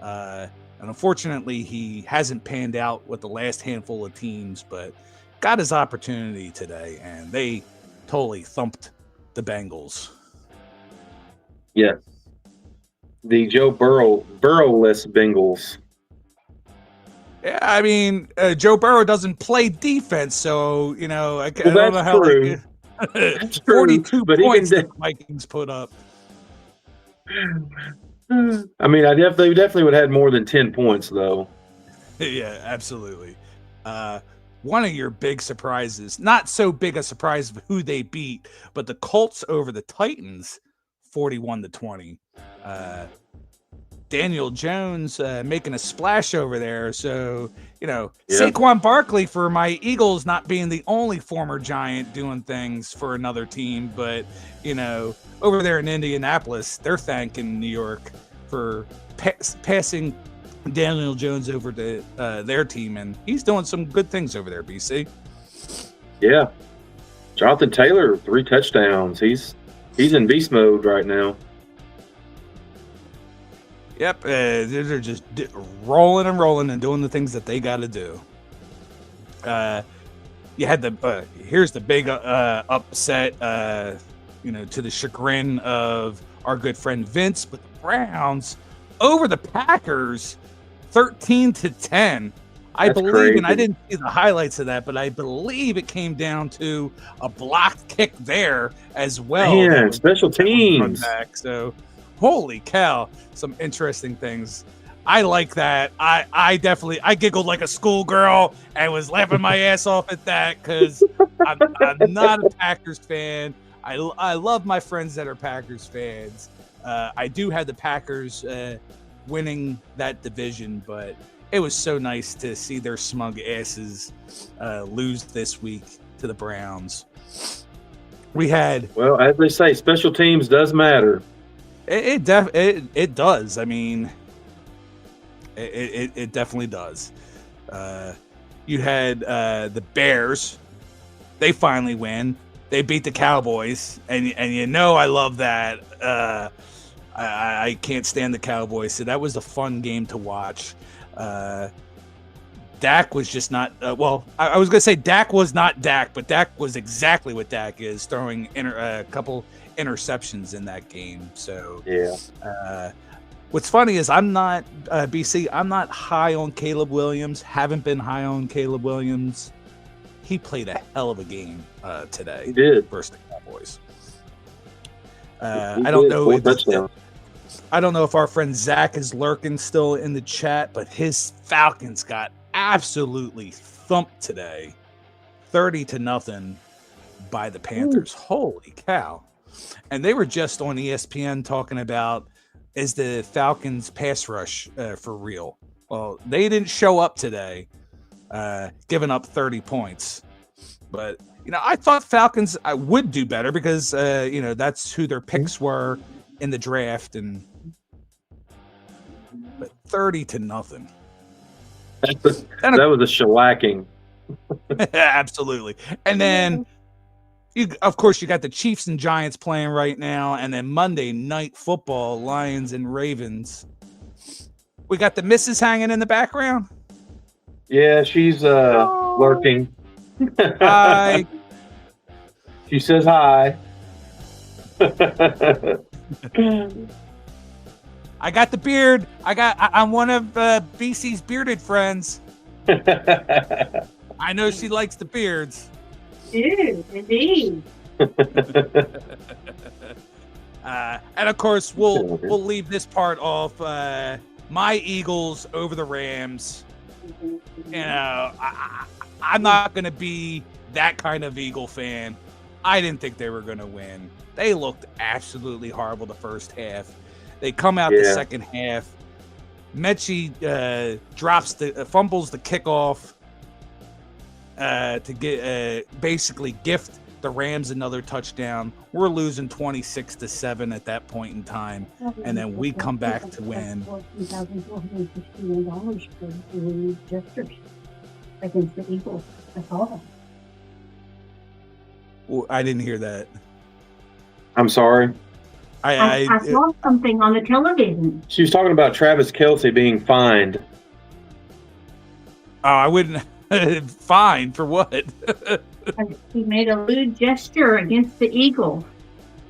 And unfortunately, he hasn't panned out with the last handful of teams, but got his opportunity today, and they totally thumped the Bengals. Yes. The Joe Burrow-less Bengals. Yeah, I mean, Joe Burrow doesn't play defense, so, I don't know how. True. That's 42 but points the Vikings put up. I mean, they definitely would have had more than 10 points, though. Yeah, absolutely. One of your big surprises, not so big a surprise of who they beat, but the Colts over the Titans, 41-20. Daniel Jones making a splash over there. So, Saquon Barkley, for my Eagles, not being the only former Giant doing things for another team, but, over there in Indianapolis, they're thanking New York for passing Daniel Jones over to their team, and he's doing some good things over there, BC. Yeah. Jonathan Taylor, 3 touchdowns. He's in beast mode right now. Yep, they're just rolling and doing the things that they got to do. You had here's the big upset, to the chagrin of our good friend Vince, but the Browns over the Packers, 13-10. I believe, crazy. And I didn't see the highlights of that, but I believe it came down to a blocked kick there as well. Man, special teams. Back, so. Holy cow, some interesting things. I like that. I definitely giggled like a schoolgirl and was laughing my ass off at that because I'm not a Packers fan. I love my friends that are Packers fans. I do have the Packers winning that division, but it was so nice to see their smug asses lose this week to the Browns. Well, as they say, special teams does matter. It does. I mean, it definitely does. You had the Bears. They finally win. They beat the Cowboys, and I love that. I can't stand the Cowboys, so that was a fun game to watch. Dak was just not I was going to say Dak was not Dak, but Dak was exactly what Dak is, throwing a couple interceptions in that game. So yeah. What's funny is I'm not BC. I'm not high on Caleb Williams. Haven't been high on Caleb Williams. He played a hell of a game today. He did versus the Cowboys. He I don't did. know. I don't know if our friend Zach is lurking still in the chat, but his Falcons got absolutely thumped today, 30-0 by the Panthers. Ooh. Holy cow! And they were just on ESPN talking about, is the Falcons pass rush for real? Well, they didn't show up today, giving up 30 points. But, I thought Falcons would do better because, that's who their picks were in the draft. But 30-0. That was a shellacking. Absolutely. And then, of course, you got the Chiefs and Giants playing right now. And then Monday Night Football, Lions and Ravens. We got the missus hanging in the background. Yeah, she's lurking. Hi. She says hi. I got the beard. I'm one of BC's bearded friends. I know she likes the beards. Indeed. And of course, we'll leave this part off. My Eagles over the Rams. I'm not going to be that kind of Eagle fan. I didn't think they were going to win. They looked absolutely horrible the first half. They come out the second half. Mechie fumbles the kickoff to get basically gift the Rams another touchdown. We're losing 26-7 at that point in time, and then we come back to win. Against the Eagles. That's all. Well, I didn't hear that. I'm sorry. I saw something on the television. She was talking about Travis Kelce being fined. Oh, I wouldn't. Fined for what? He made a lewd gesture against the Eagles.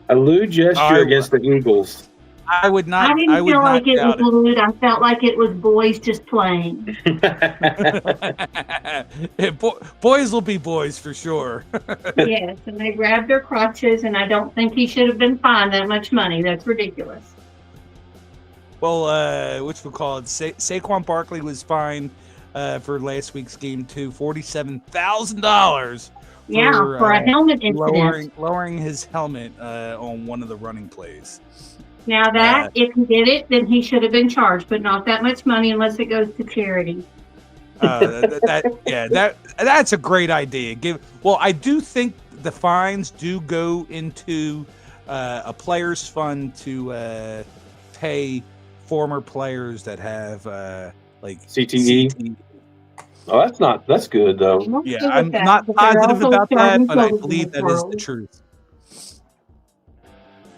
A lewd gesture against the Eagles. I would not. I didn't feel like it was lewd. I felt like it was boys just playing. Boys will be boys for sure. Yes, and they grabbed their crotches, and I don't think he should have been fined that much money. That's ridiculous. Well, which we'll call it. Saquon Barkley was fined for last week's game too, $47,000. Yeah, for a helmet incident. Lowering his helmet on one of the running plays. Now that, if he did it, then he should have been charged, but not that much money unless it goes to charity. That's a great idea. I do think the fines do go into a players' fund to pay former players that have like CTE. Oh, that's good though. Yeah, I'm not positive about that, but I believe that is the truth.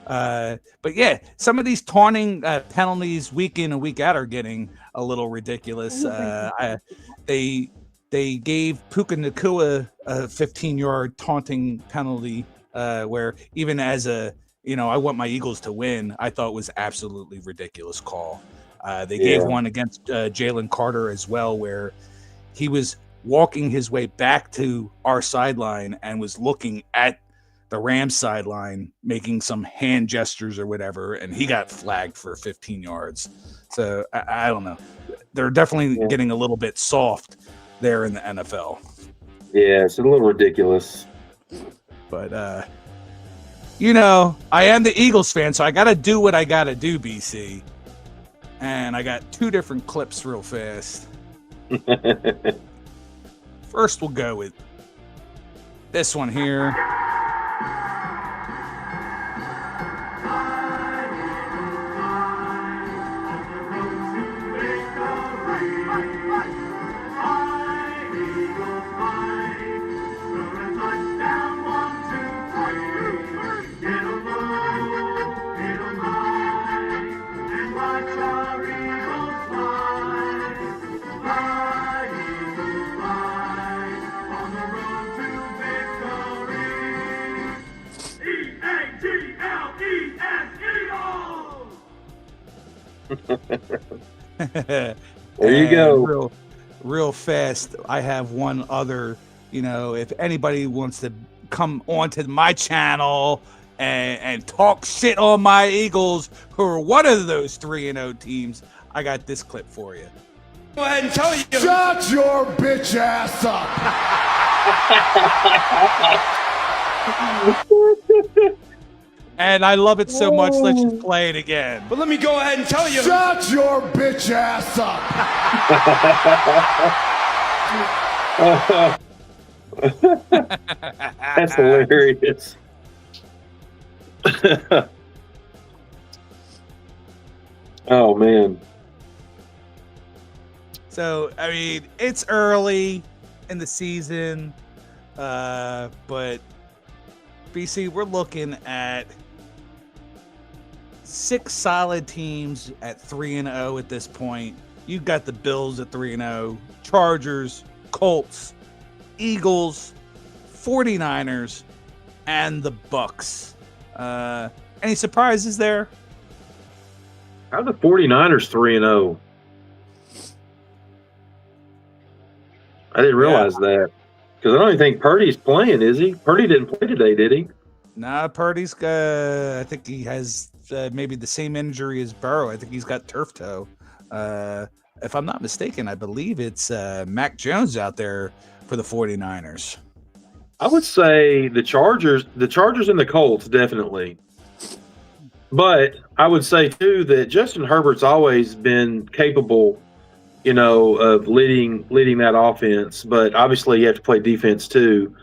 But yeah, some of these taunting penalties week in and week out are getting a little ridiculous. They gave Puka Nacua a 15-yard taunting penalty where even as I want my Eagles to win, I thought it was absolutely ridiculous call. They gave one against Jalen Carter as well, where he was walking his way back to our sideline and was looking at the Rams sideline, making some hand gestures or whatever, and he got flagged for 15 yards. So I don't know. They're definitely getting a little bit soft there in the NFL. Yeah, it's a little ridiculous. But, I am the Eagles fan, so I got to do what I got to do, BC. And I got two different clips real fast. First, we'll go with this one here. There you go. Real fast, I have one other, if anybody wants to come onto my channel and talk shit on my Eagles, who are one of those 3-0 teams, I got this clip for you. Go ahead and tell you. Shut your bitch ass up. And I love it so much, let's just play it again. But let me go ahead and tell you. Shut your bitch ass up. That's hilarious. Oh, man. So, I mean, it's early in the season, but BC, we're looking at 6 solid teams at 3-0 at this point. You've got the Bills at 3-0, Chargers, Colts, Eagles, 49ers, and the Bucks. Any surprises there? How are the 49ers 3-0? I didn't realize that. Because I don't even think Purdy's playing, is he? Purdy didn't play today, did he? Nah, Purdy's I think he has maybe the same injury as Burrow. I think he's got turf toe. If I'm not mistaken, I believe it's Mac Jones out there for the 49ers. I would say the Chargers and the Colts, definitely. But I would say, too, that Justin Herbert's always been capable, of leading that offense. But obviously you have to play defense, too.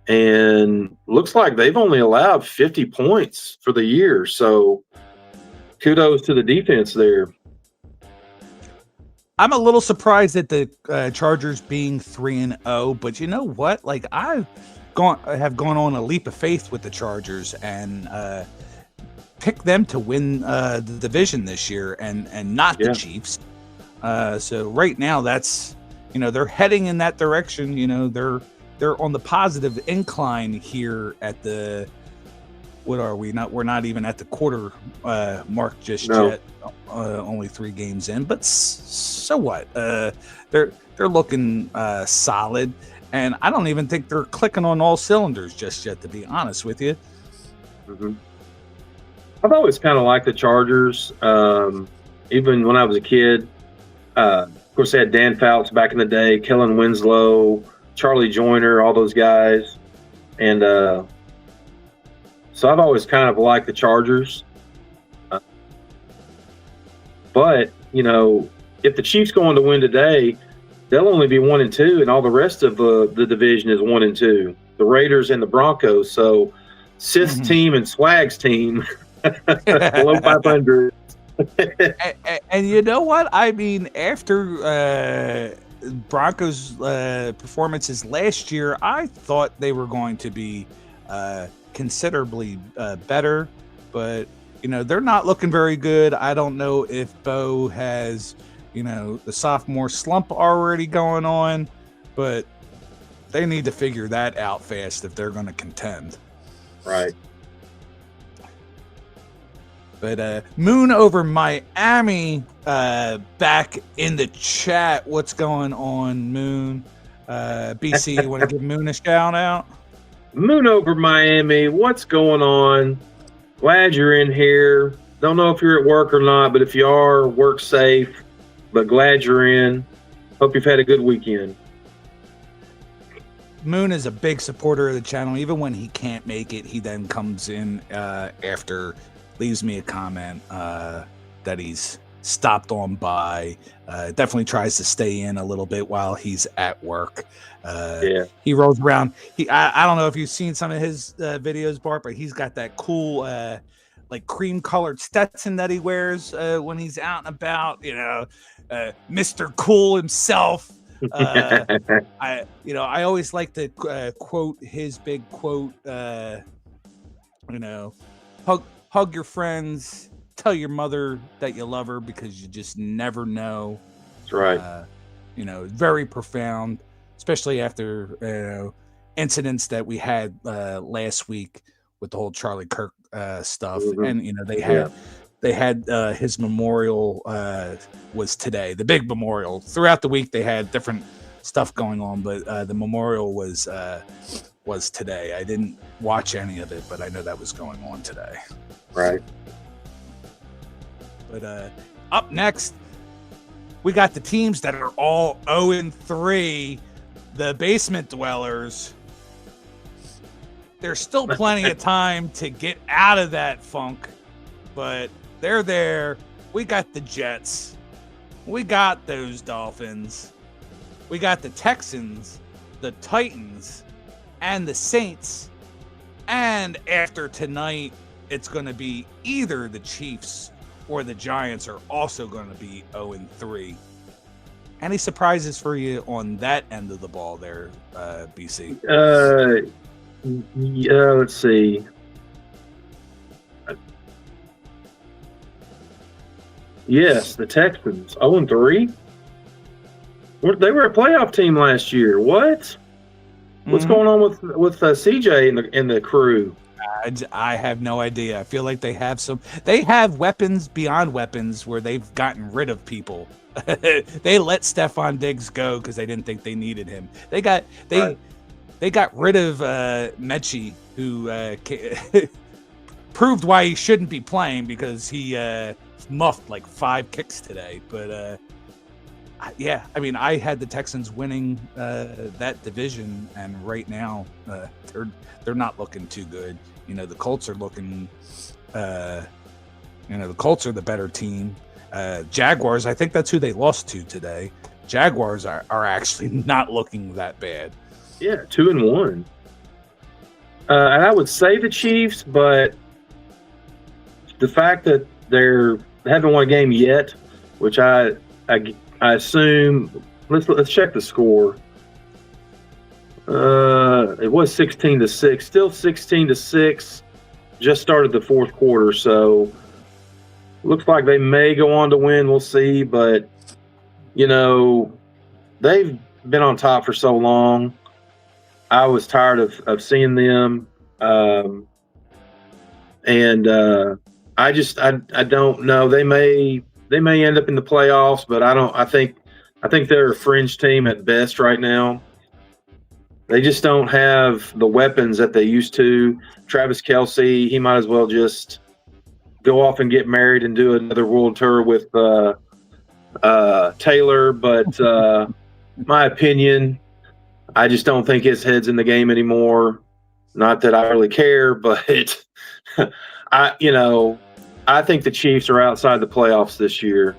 And looks like they've only allowed 50 points for the year. So kudos to the defense there. I'm a little surprised at the Chargers being 3-0, but you know what? Like, I have gone on a leap of faith with the Chargers and picked them to win the division this year and not the Chiefs. So right now, that's they're heading in that direction. They're on the positive incline here at the. What are we? We're not even at the quarter mark just yet. Only 3 games in, but so what? They're looking solid, and I don't even think they're clicking on all cylinders just yet, to be honest with you. Mm-hmm. I've always kind of liked the Chargers, even when I was a kid. Of course, they had Dan Fouts back in the day, Kellen Winslow, Charlie Joyner, all those guys, and so I've always kind of liked the Chargers. But, if the Chiefs go on to win today, they'll only be 1-2, and all the rest of the division is 1-2. The Raiders and the Broncos. So Sith's team and Swag's team below 500. and you know what? I mean, after Broncos performances last year, I thought they were going to be considerably better, but they're not looking very good. I don't know if Bo has the sophomore slump already going on, but they need to figure that out fast if they're going to contend. Right. But Moon over Miami back in the chat. What's going on, Moon? BC, you want to give Moon a shout out? Moon over Miami, what's going on? Glad you're in here. Don't know if you're at work or not, but if you are, work safe. But glad you're in. Hope you've had a good weekend. Moon is a big supporter of the channel. Even when he can't make it, he then comes in after, leaves me a comment that he's stopped on by. Definitely tries to stay in a little bit while he's at work. He rolls around. I don't know if you've seen some of his videos, Bart, but he's got that cool like cream colored Stetson that he wears when he's out and about. Mr. Cool himself. I always like to quote his big quote. Hug your friends. Tell your mother that you love her because you just never know. That's right. Very profound, especially after incidents that we had last week with the whole Charlie Kirk stuff. Mm-hmm. And they had they had his memorial was today. The big memorial. Throughout the week, they had different stuff going on, but the memorial was today. I didn't watch any of it, but I know that was going on today. Right. But up next, we got the teams that are all 0-3, the basement dwellers. There's still plenty of time to get out of that funk, but they're there. We got the Jets. We got those Dolphins. We got the Texans, the Titans, and the Saints. And after tonight, it's going to be either the Chiefs or the Giants are also going to be 0-3. Any surprises for you on that end of the ball there, BC? Yeah, let's see. Yes, the Texans 0-3. They were a playoff team last year. What? What's going on with CJ and the crew? I have no idea. I feel like they have weapons beyond weapons where they've gotten rid of people. They let Stephon Diggs go because they didn't think they needed him. They got rid of Mechie, who proved why he shouldn't be playing because he muffed like 5 kicks today. But yeah, I mean, I had the Texans winning that division, and right now they're not looking too good. You know, the Colts are looking. The Colts are the better team. Jaguars, I think that's who they lost to today. Jaguars are actually not looking that bad. Yeah, 2-1. And I would say the Chiefs, but the fact that they haven't won a game yet, which I assume. Let's check the score. It was 16-6, still 16-6. Just started the fourth quarter, so looks like they may go on to win. We'll see, but you know, they've been on top for so long. I was tired of seeing them, and I don't know. They may end up in the playoffs, but I think they're a fringe team at best right now. They just don't have the weapons that they used to. Travis Kelce, he might as well just go off and get married and do another world tour with Taylor. But my opinion, I just don't think his head's in the game anymore. Not that I really care, but I think the Chiefs are outside the playoffs this year.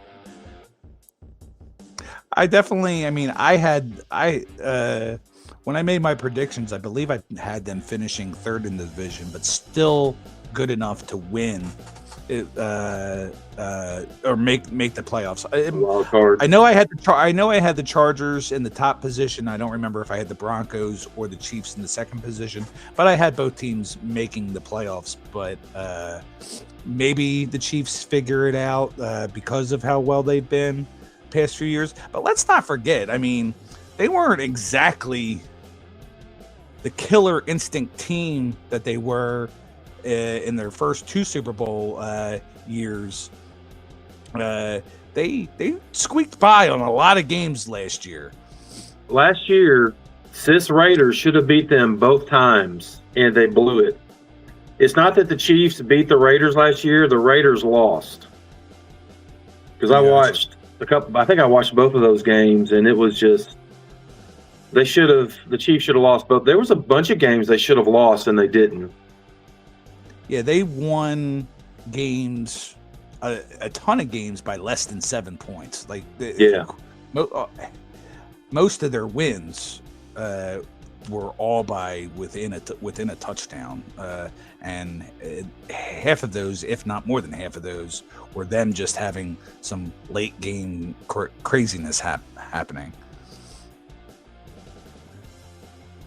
When I made my predictions, I believe I had them finishing third in the division, but still good enough to win or make the playoffs. I know I had the Chargers in the top position. I don't remember if I had the Broncos or the Chiefs in the second position, but I had both teams making the playoffs. But maybe the Chiefs figure it out because of how well they've been past few years. But let's not forget, I mean, they weren't exactly the killer instinct team that they were in their first 2 Super Bowl years. They squeaked by on a lot of games last year. Last year, Sith Raiders should have beat them both times, and they blew it. It's not that the Chiefs beat the Raiders last year. The Raiders lost. Because I watched I think I watched both of those games, and it was just the Chiefs should have lost both. There was a bunch of games they should have lost, and they didn't. Yeah, they won games, a ton of games by less than 7 points. Most of their wins were all by within a touchdown, and half of those, if not more than half of those, were them just having some late game craziness happening.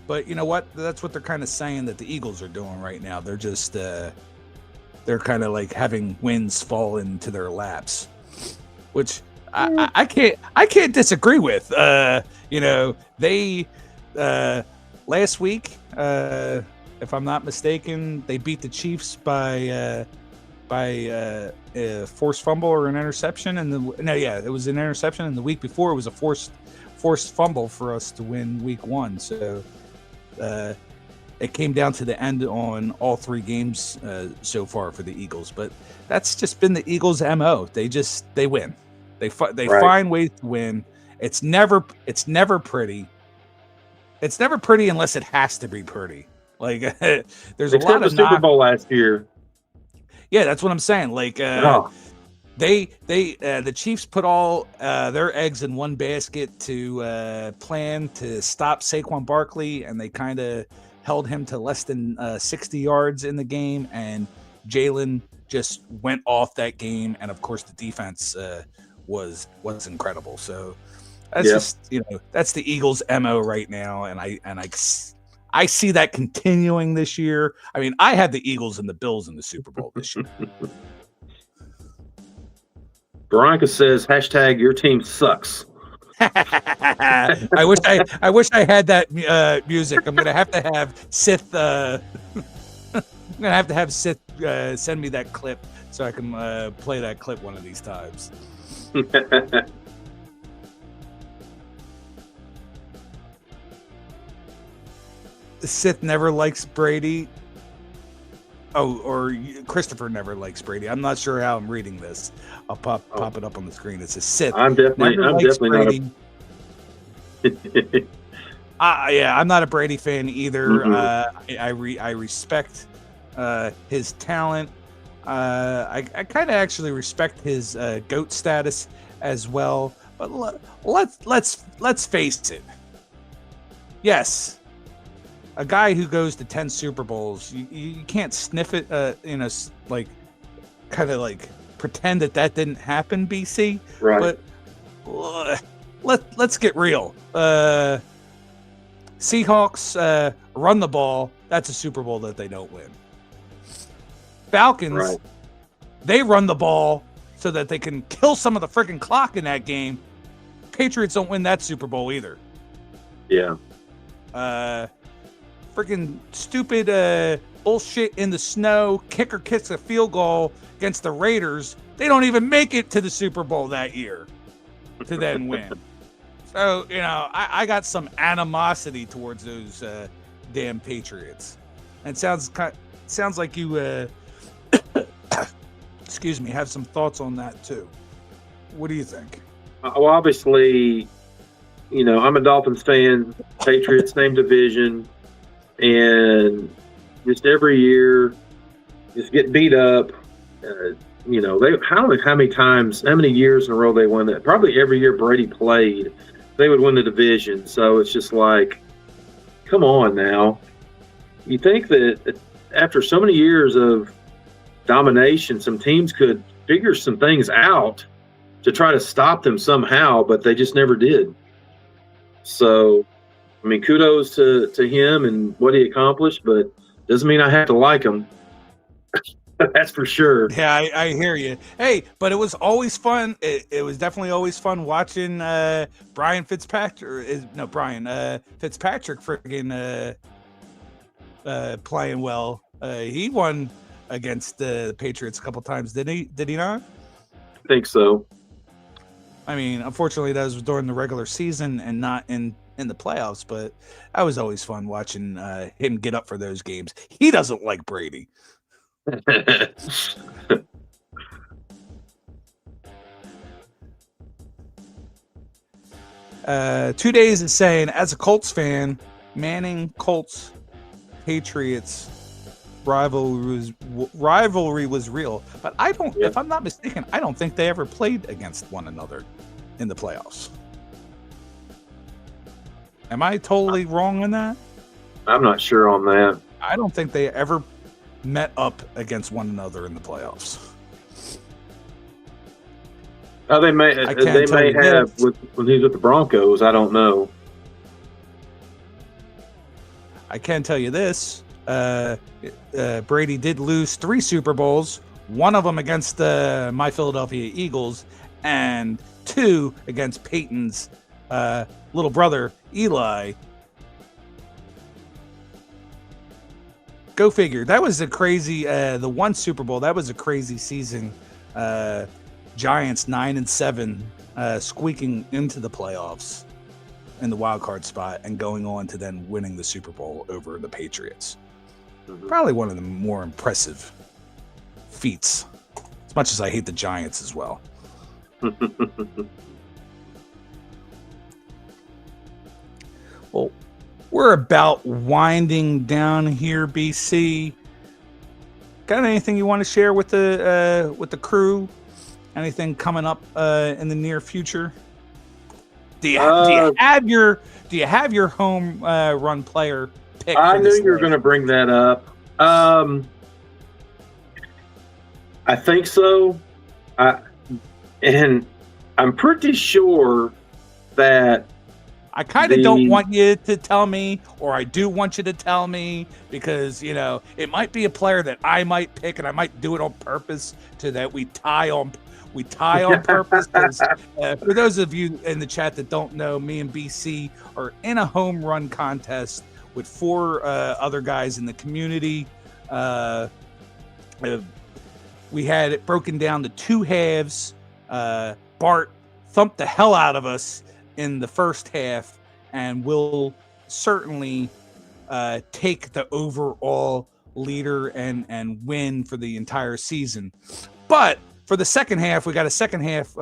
But you know what? That's what they're kind of saying that the Eagles are doing right now. They're just they're kind of like having wins fall into their laps, which I can't disagree with. They last week, if I'm not mistaken, they beat the Chiefs by by a forced fumble or an interception, and it was an interception, and the week before it was a forced fumble for us to win week 1. So it came down to the end on all 3 games so far for the Eagles. But that's just been the Eagles' MO. They win. They find ways to win. It's never pretty. It's never pretty unless it has to be pretty. Like there's Except a lot of the Super Bowl last year. Yeah, that's what I'm saying. Like the Chiefs put all their eggs in one basket to plan to stop Saquon Barkley, and they kind of held him to less than 60 yards in the game, and Jalen just went off that game, and of course the defense was incredible. So that's just that's the Eagles' MO right now, and I see that continuing this year. I mean, I had the Eagles and the Bills in the Super Bowl this year. Veronica says, # your team sucks. I wish I had that music. I'm gonna have to have Sith. I'm gonna have to have Sith send me that clip so I can play that clip one of these times. Sith never likes Brady. Oh, or Christopher never likes Brady. I'm not sure how I'm reading this. I'll pop it up on the screen. It says Sith. I'm definitely Brady. not. I'm not a Brady fan either. Mm-hmm. I respect his talent. I kind of actually respect his GOAT status as well. But let's face it. Yes. A guy who goes to 10 Super Bowls, you can't sniff it, like kind of like pretend that didn't happen, BC. Right. But let's get real. Seahawks run the ball. That's a Super Bowl that they don't win. Falcons, they run the ball so that they can kill some of the freaking clock in that game. Patriots don't win that Super Bowl either. Yeah. Freaking stupid bullshit in the snow. Kicker kicks a field goal against the Raiders. They don't even make it to the Super Bowl that year to then win. So, I got some animosity towards those damn Patriots. And it sounds like you, excuse me, have some thoughts on that too. What do you think? Well, obviously, I'm a Dolphins fan. Patriots, same division. And just every year, just get beat up. They I don't know how many years in a row they won that. Probably every year Brady played, they would win the division. So it's just like, come on now. You think that after so many years of domination, some teams could figure some things out to try to stop them somehow, but they just never did. So, I mean, kudos to him and what he accomplished, but doesn't mean I have to like him. That's for sure. Yeah, I hear you. Hey, but it was always fun. It was definitely always fun watching Fitzpatrick friggin' playing well. He won against the Patriots a couple times, did he not? I think so. I mean, unfortunately, that was during the regular season and not in the playoffs, but that was always fun watching him get up for those games. He doesn't like Brady. 2 days is saying, as a Colts fan, Manning, Colts, Patriots rivalry was real, but I don't. If I'm not mistaken, I don't think they ever played against one another in the playoffs. Am I totally wrong on that? I'm not sure on that. I don't think they ever met up against one another in the playoffs. Oh, they may have when he was with the Broncos. I don't know. I can tell you this: Brady did lose 3 Super Bowls. One of them against my Philadelphia Eagles, and 2 against Peyton's little brother Eli. Go figure. That was a crazy. The one Super Bowl. That was a crazy season. Giants 9-7, squeaking into the playoffs in the wild card spot and going on to then winning the Super Bowl over the Patriots. Probably one of the more impressive feats. As much as I hate the Giants as well. Well, we're about winding down here, BC. Got anything you want to share with the crew? Anything coming up in the near future? Do you have your home run player pick? I knew you were going to bring that up. I think so. And I'm pretty sure that I kind of don't want you to tell me, or I do want you to tell me, because, you know, it might be a player that I might pick, and I might do it on purpose so that we tie on purpose. For those of you in the chat that don't know, me and BC are in a home run contest with 4 other guys in the community. We had it broken down to 2 halves. Bart thumped the hell out of us in the first half, and will certainly take the overall leader and win for the entire season. But for the second half, we got a second half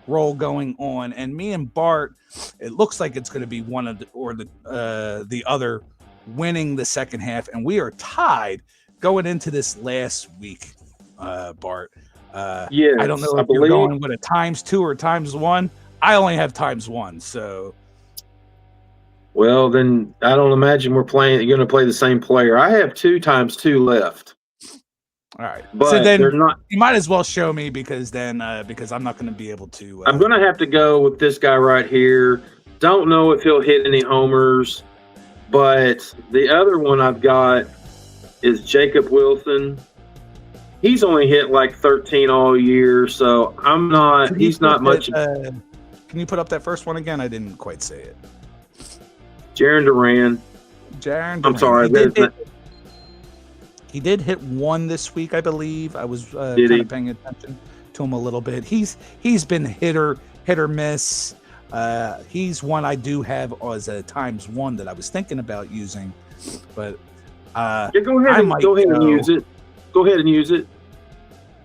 roll going on, and me and Bart, it looks like it's going to be one of the other winning the second half, and we are tied going into this last week. Bart, yes, I don't know if you're going with a ×2 or ×1. I only have ×1, so. Well, then I don't imagine you're going to play the same player. I have 2 ×2 left. All right, but so then they're not. You might as well show me, because then because I'm not going to be able to. I'm going to have to go with this guy right here. Don't know if he'll hit any homers, but the other one I've got is Jacob Wilson. He's only hit like 13 all year, so I'm not. He's not much. Can you put up that first one again? I didn't quite say it. Jaron Duran. I'm sorry. He did hit 1 this week, I believe. I was kind of paying attention to him a little bit. He's been hit or miss. He's one I do have as a ×1 that I was thinking about using, but go ahead and use it. Go ahead and use it.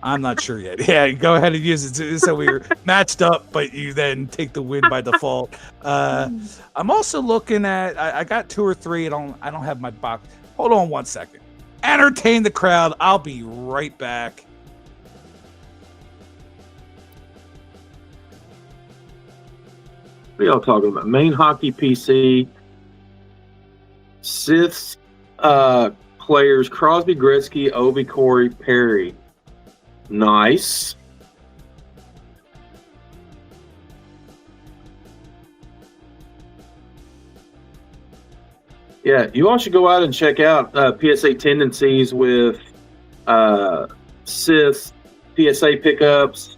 I'm not sure yet. Yeah, go ahead and use it. So we're matched up, but you then take the win by default. I'm also looking at. I got 2 or 3. I don't have my box. Hold on 1 second. Entertain the crowd. I'll be right back. What are y'all talking about? Main Hockey PC. Sith's players: Crosby, Gretzky, Ovi, Corey, Perry. Nice. Yeah, you all should go out and check out PSA tendencies with Sith's PSA pickups.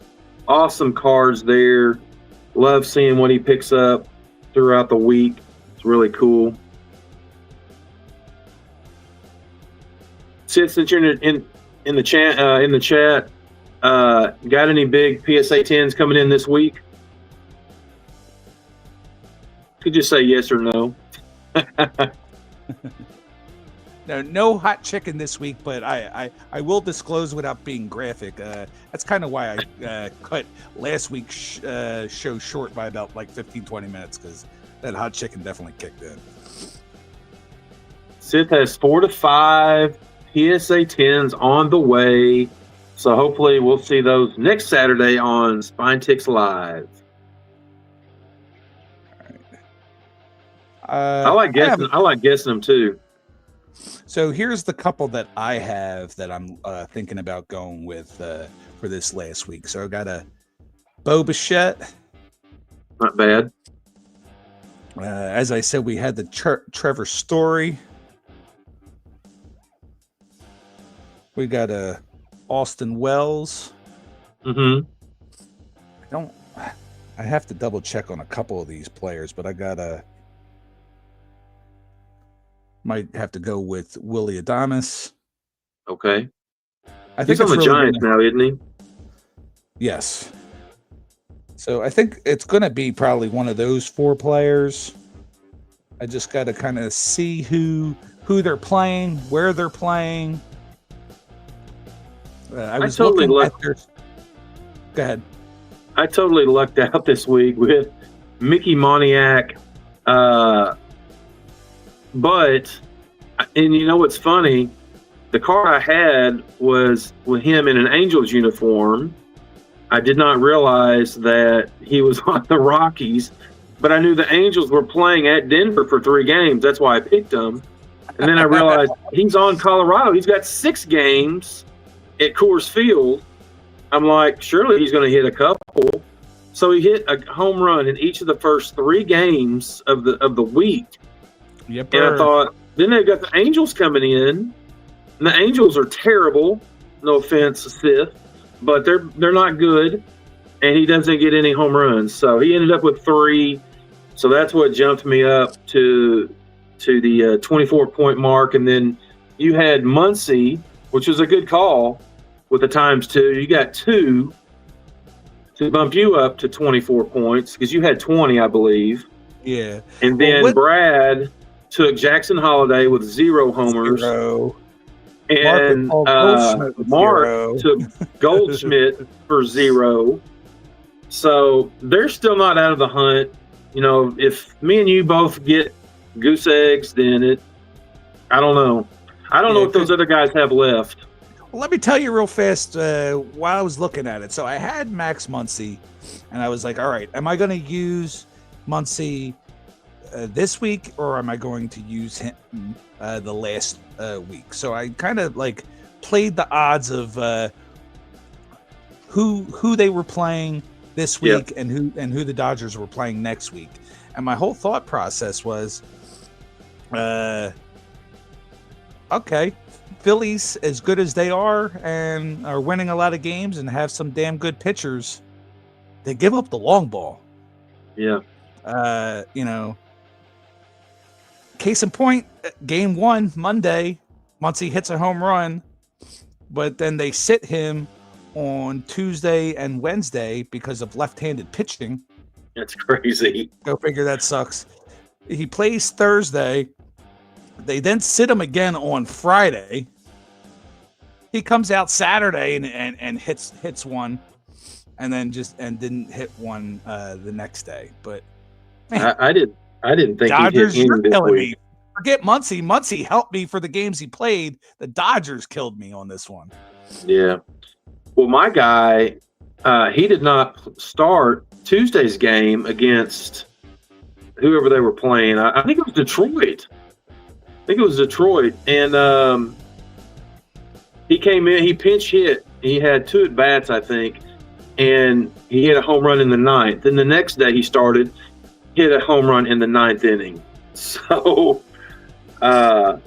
Awesome cards there. Love seeing what he picks up throughout the week. It's really cool. Sith, since you're in the chat, got any big PSA 10s coming in this week? You could just say yes or no. No hot chicken this week, but I will disclose without being graphic. That's kind of why I cut last week's show short by about like 15-20 minutes, because that hot chicken definitely kicked in. Sith has 4 to 5 PSA 10s on the way, so hopefully we'll see those next Saturday on Spine Ticks Live. I like guessing them too. So here's the couple that I have that I'm thinking about going with for this last week. So I got a Bo Bichette. Not bad. As I said, we had the Trevor Story. We got a Austin Wells. Mm-hmm. I have to double check on a couple of these players, but I got a Might have to go with Willie Adames. Okay. I think He's on the it's really Giants now, isn't he? Yes. So I think it's going to be probably one of those 4 players. I just got to kind of see who they're playing, where they're playing. I was totally looking lucked. at their. Go ahead. I totally lucked out this week with Mickey Moniak. But, and you know what's funny? The card I had was with him in an Angels uniform. I did not realize that he was on the Rockies, but I knew the Angels were playing at Denver for 3 games. That's why I picked him. And then I realized he's on Colorado. He's got 6 games at Coors Field. I'm like, surely he's going to hit a couple. So he hit a home run in each of the first 3 games of the week. Yep. And I thought, then they've got the Angels coming in, and the Angels are terrible. No offense, Sith, but they're not good, and he doesn't get any home runs. So he ended up with 3. So that's what jumped me up to the 24-point mark. And then you had Muncy, which was a good call with the ×2. You got 2 to bump you up to 24 points because you had 20, I believe. Yeah. And then Brad took Jackson Holiday with 0 homers. 0. And Mark took Goldschmidt for 0. So they're still not out of the hunt. You know, if me and you both get goose eggs, then I don't know. I don't know what those other guys have left. Well, let me tell you real fast while I was looking at it. So I had Max Muncy, and I was like, all right, am I going to use Muncy this week, or am I going to use him the last week? So I kind of like played the odds of who they were playing this week and who the Dodgers were playing next week. And my whole thought process was, okay, Phillies, as good as they are and are winning a lot of games and have some damn good pitchers, they give up the long ball. Yeah. You know, case in point, game 1, Monday, Muncy hits a home run, but then they sit him on Tuesday and Wednesday because of left-handed pitching. That's crazy. Go figure, that sucks. He plays Thursday. They then sit him again on Friday. He comes out Saturday and hits one, and then didn't hit one the next day. But man, I didn't think Dodgers, he'd hit you're any this killing week. me. Forget Muncy. Muncy helped me for the games he played. The Dodgers killed me on this one. Yeah. Well, my guy, he did not start Tuesday's game against whoever they were playing. I think it was Detroit. And he came in, he pinch hit. He had 2 at-bats, I think, and he hit a home run in the 9th. Then the next day he started, hit a home run in the 9th inning. So I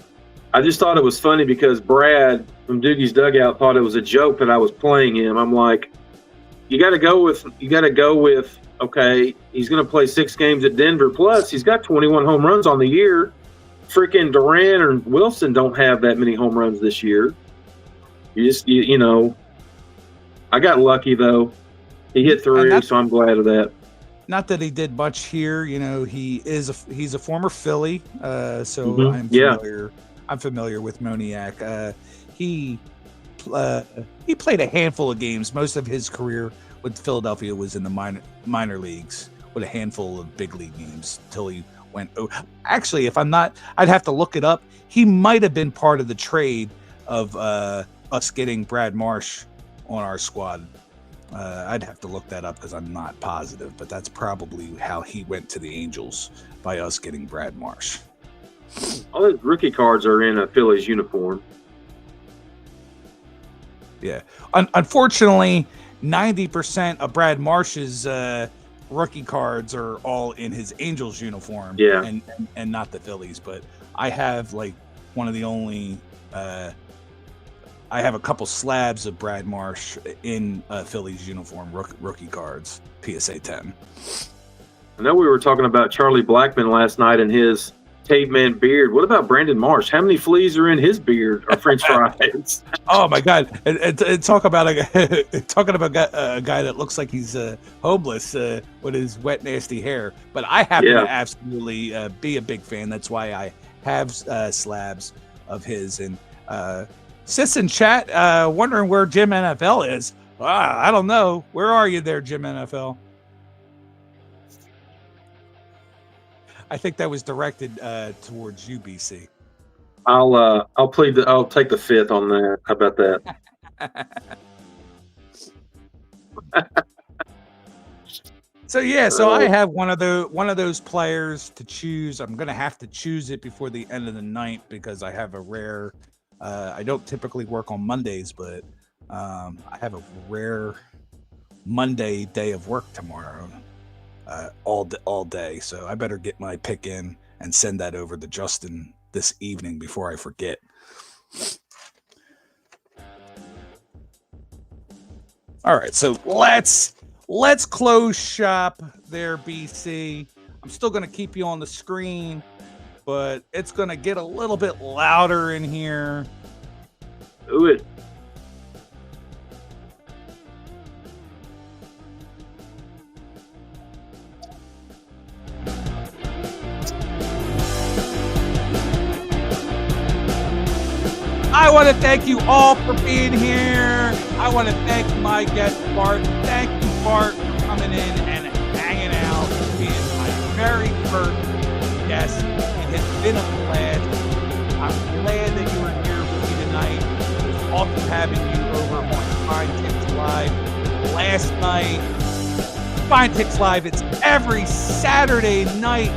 just thought it was funny because Brad from Doogie's Dugout thought it was a joke that I was playing him. I'm like, you got to go with, okay, he's going to play 6 games at Denver. Plus, he's got 21 home runs on the year. Freaking Duran or Wilson don't have that many home runs this year. You know, I got lucky, though. He hit 3, so I'm glad of that. Not that he did much here. You know, he's a former Philly, so Mm-hmm. I'm familiar with Moniak. He played a handful of games. Most of his career with Philadelphia was in the minor leagues, with a handful of big league games till he went. Actually, if I'm not, I'd have to look it up. He might have been part of the trade of us getting Brad Marsh on our squad. I'd have to look that up because I'm not positive, but that's probably how he went to the Angels, by us getting Brad Marsh. All his rookie cards are in a Phillies uniform. Yeah. Unfortunately, 90% of Brad Marsh's rookie cards are all in his Angels uniform. Yeah. And not the Phillies. But I have like one of the only I have a couple slabs of Brad Marsh in Phillies uniform rookie cards, PSA 10. I know we were talking about Charlie Blackmon last night and his caveman beard. What about Brandon Marsh? How many fleas are in his beard or French fries? Oh my God! And talk about talking about a guy that looks like he's homeless with his wet, nasty hair. But I happen to absolutely be a big fan. That's why I have slabs of his. And Sis in chat wondering where Jim NFL is. I don't know. Where are you there, Jim NFL? I think that was directed towards you, BC. I'll take the fifth on that. How about that? So I have one of those players to choose. I'm gonna have to choose it before the end of the night because I have a rare. I don't typically work on Mondays, but I have a rare Monday day of work tomorrow, all day. So I better get my pick in and send that over to Justin this evening before I forget. All right, so let's close shop there, BC. I'm still going to keep you on the screen, but it's going to get a little bit louder in here. Do it. I want to thank you all for being here. I want to thank my guest, Bart. Thank you, Bart, for coming in and hanging out, being my very first guest. It has been a blast. I'm glad that you were here with me tonight. It was awesome having you over on Fine Ticks Live last night. Fine Ticks Live, it's every Saturday night,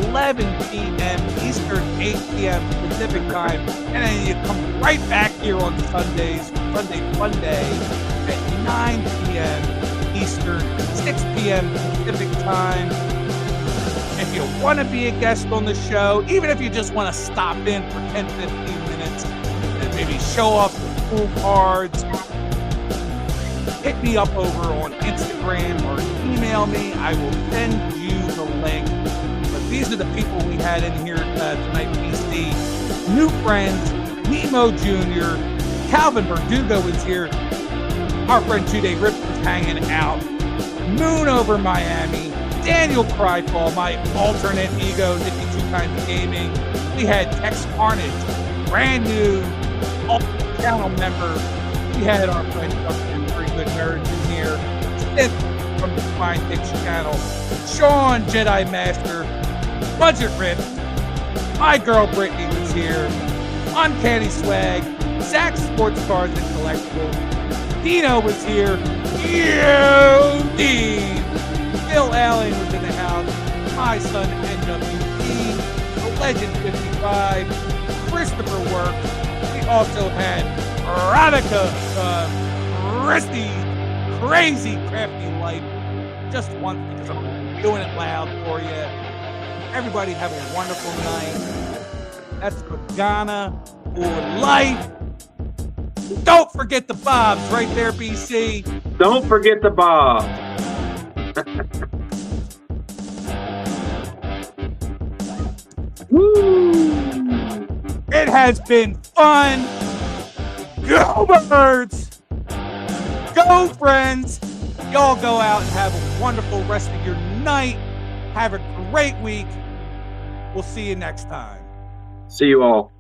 11 p.m. Eastern, 8 p.m. Pacific time, and then you come right back here on Sundays, Sunday Funday at 9 p.m. Eastern, 6 p.m. Pacific time. If you want to be a guest on the show, even if you just want to stop in for 10, 15 minutes and maybe show off some cool cards, hit me up over on Instagram or email me. I will send you the link. These are the people we had in here tonight, BC. New friends, Nemo Jr., Calvin Verdugo is here. Our friend 2 Day Rips is hanging out. Moon over Miami. Daniel Cryfall, my alternate ego, Nicky Two Kinds Gaming. We had Tex Carnage, brand new channel member. We had our friend Justin, Three Good Nerds in here. Sith from the Fine Ticks channel. Sean, Jedi Master. Budget Rip, my girl Brittany was here, Uncanny Swag, Zach Sports Cars and Collectibles, Dino was here, Dean, Phil Allen was in the house, my son NWP, the Legend 55, Christopher Works. We also had Veronica, Christy, Crazy Crafty Life, just once because I'm doing it loud for you. Everybody have a wonderful night. That's Pagana for life. Don't forget the Bobs right there, BC. Don't forget the Bob. Woo! It has been fun. Go Birds. Go friends. Y'all go out and have a wonderful rest of your night. Have a great week. We'll see you next time. See you all.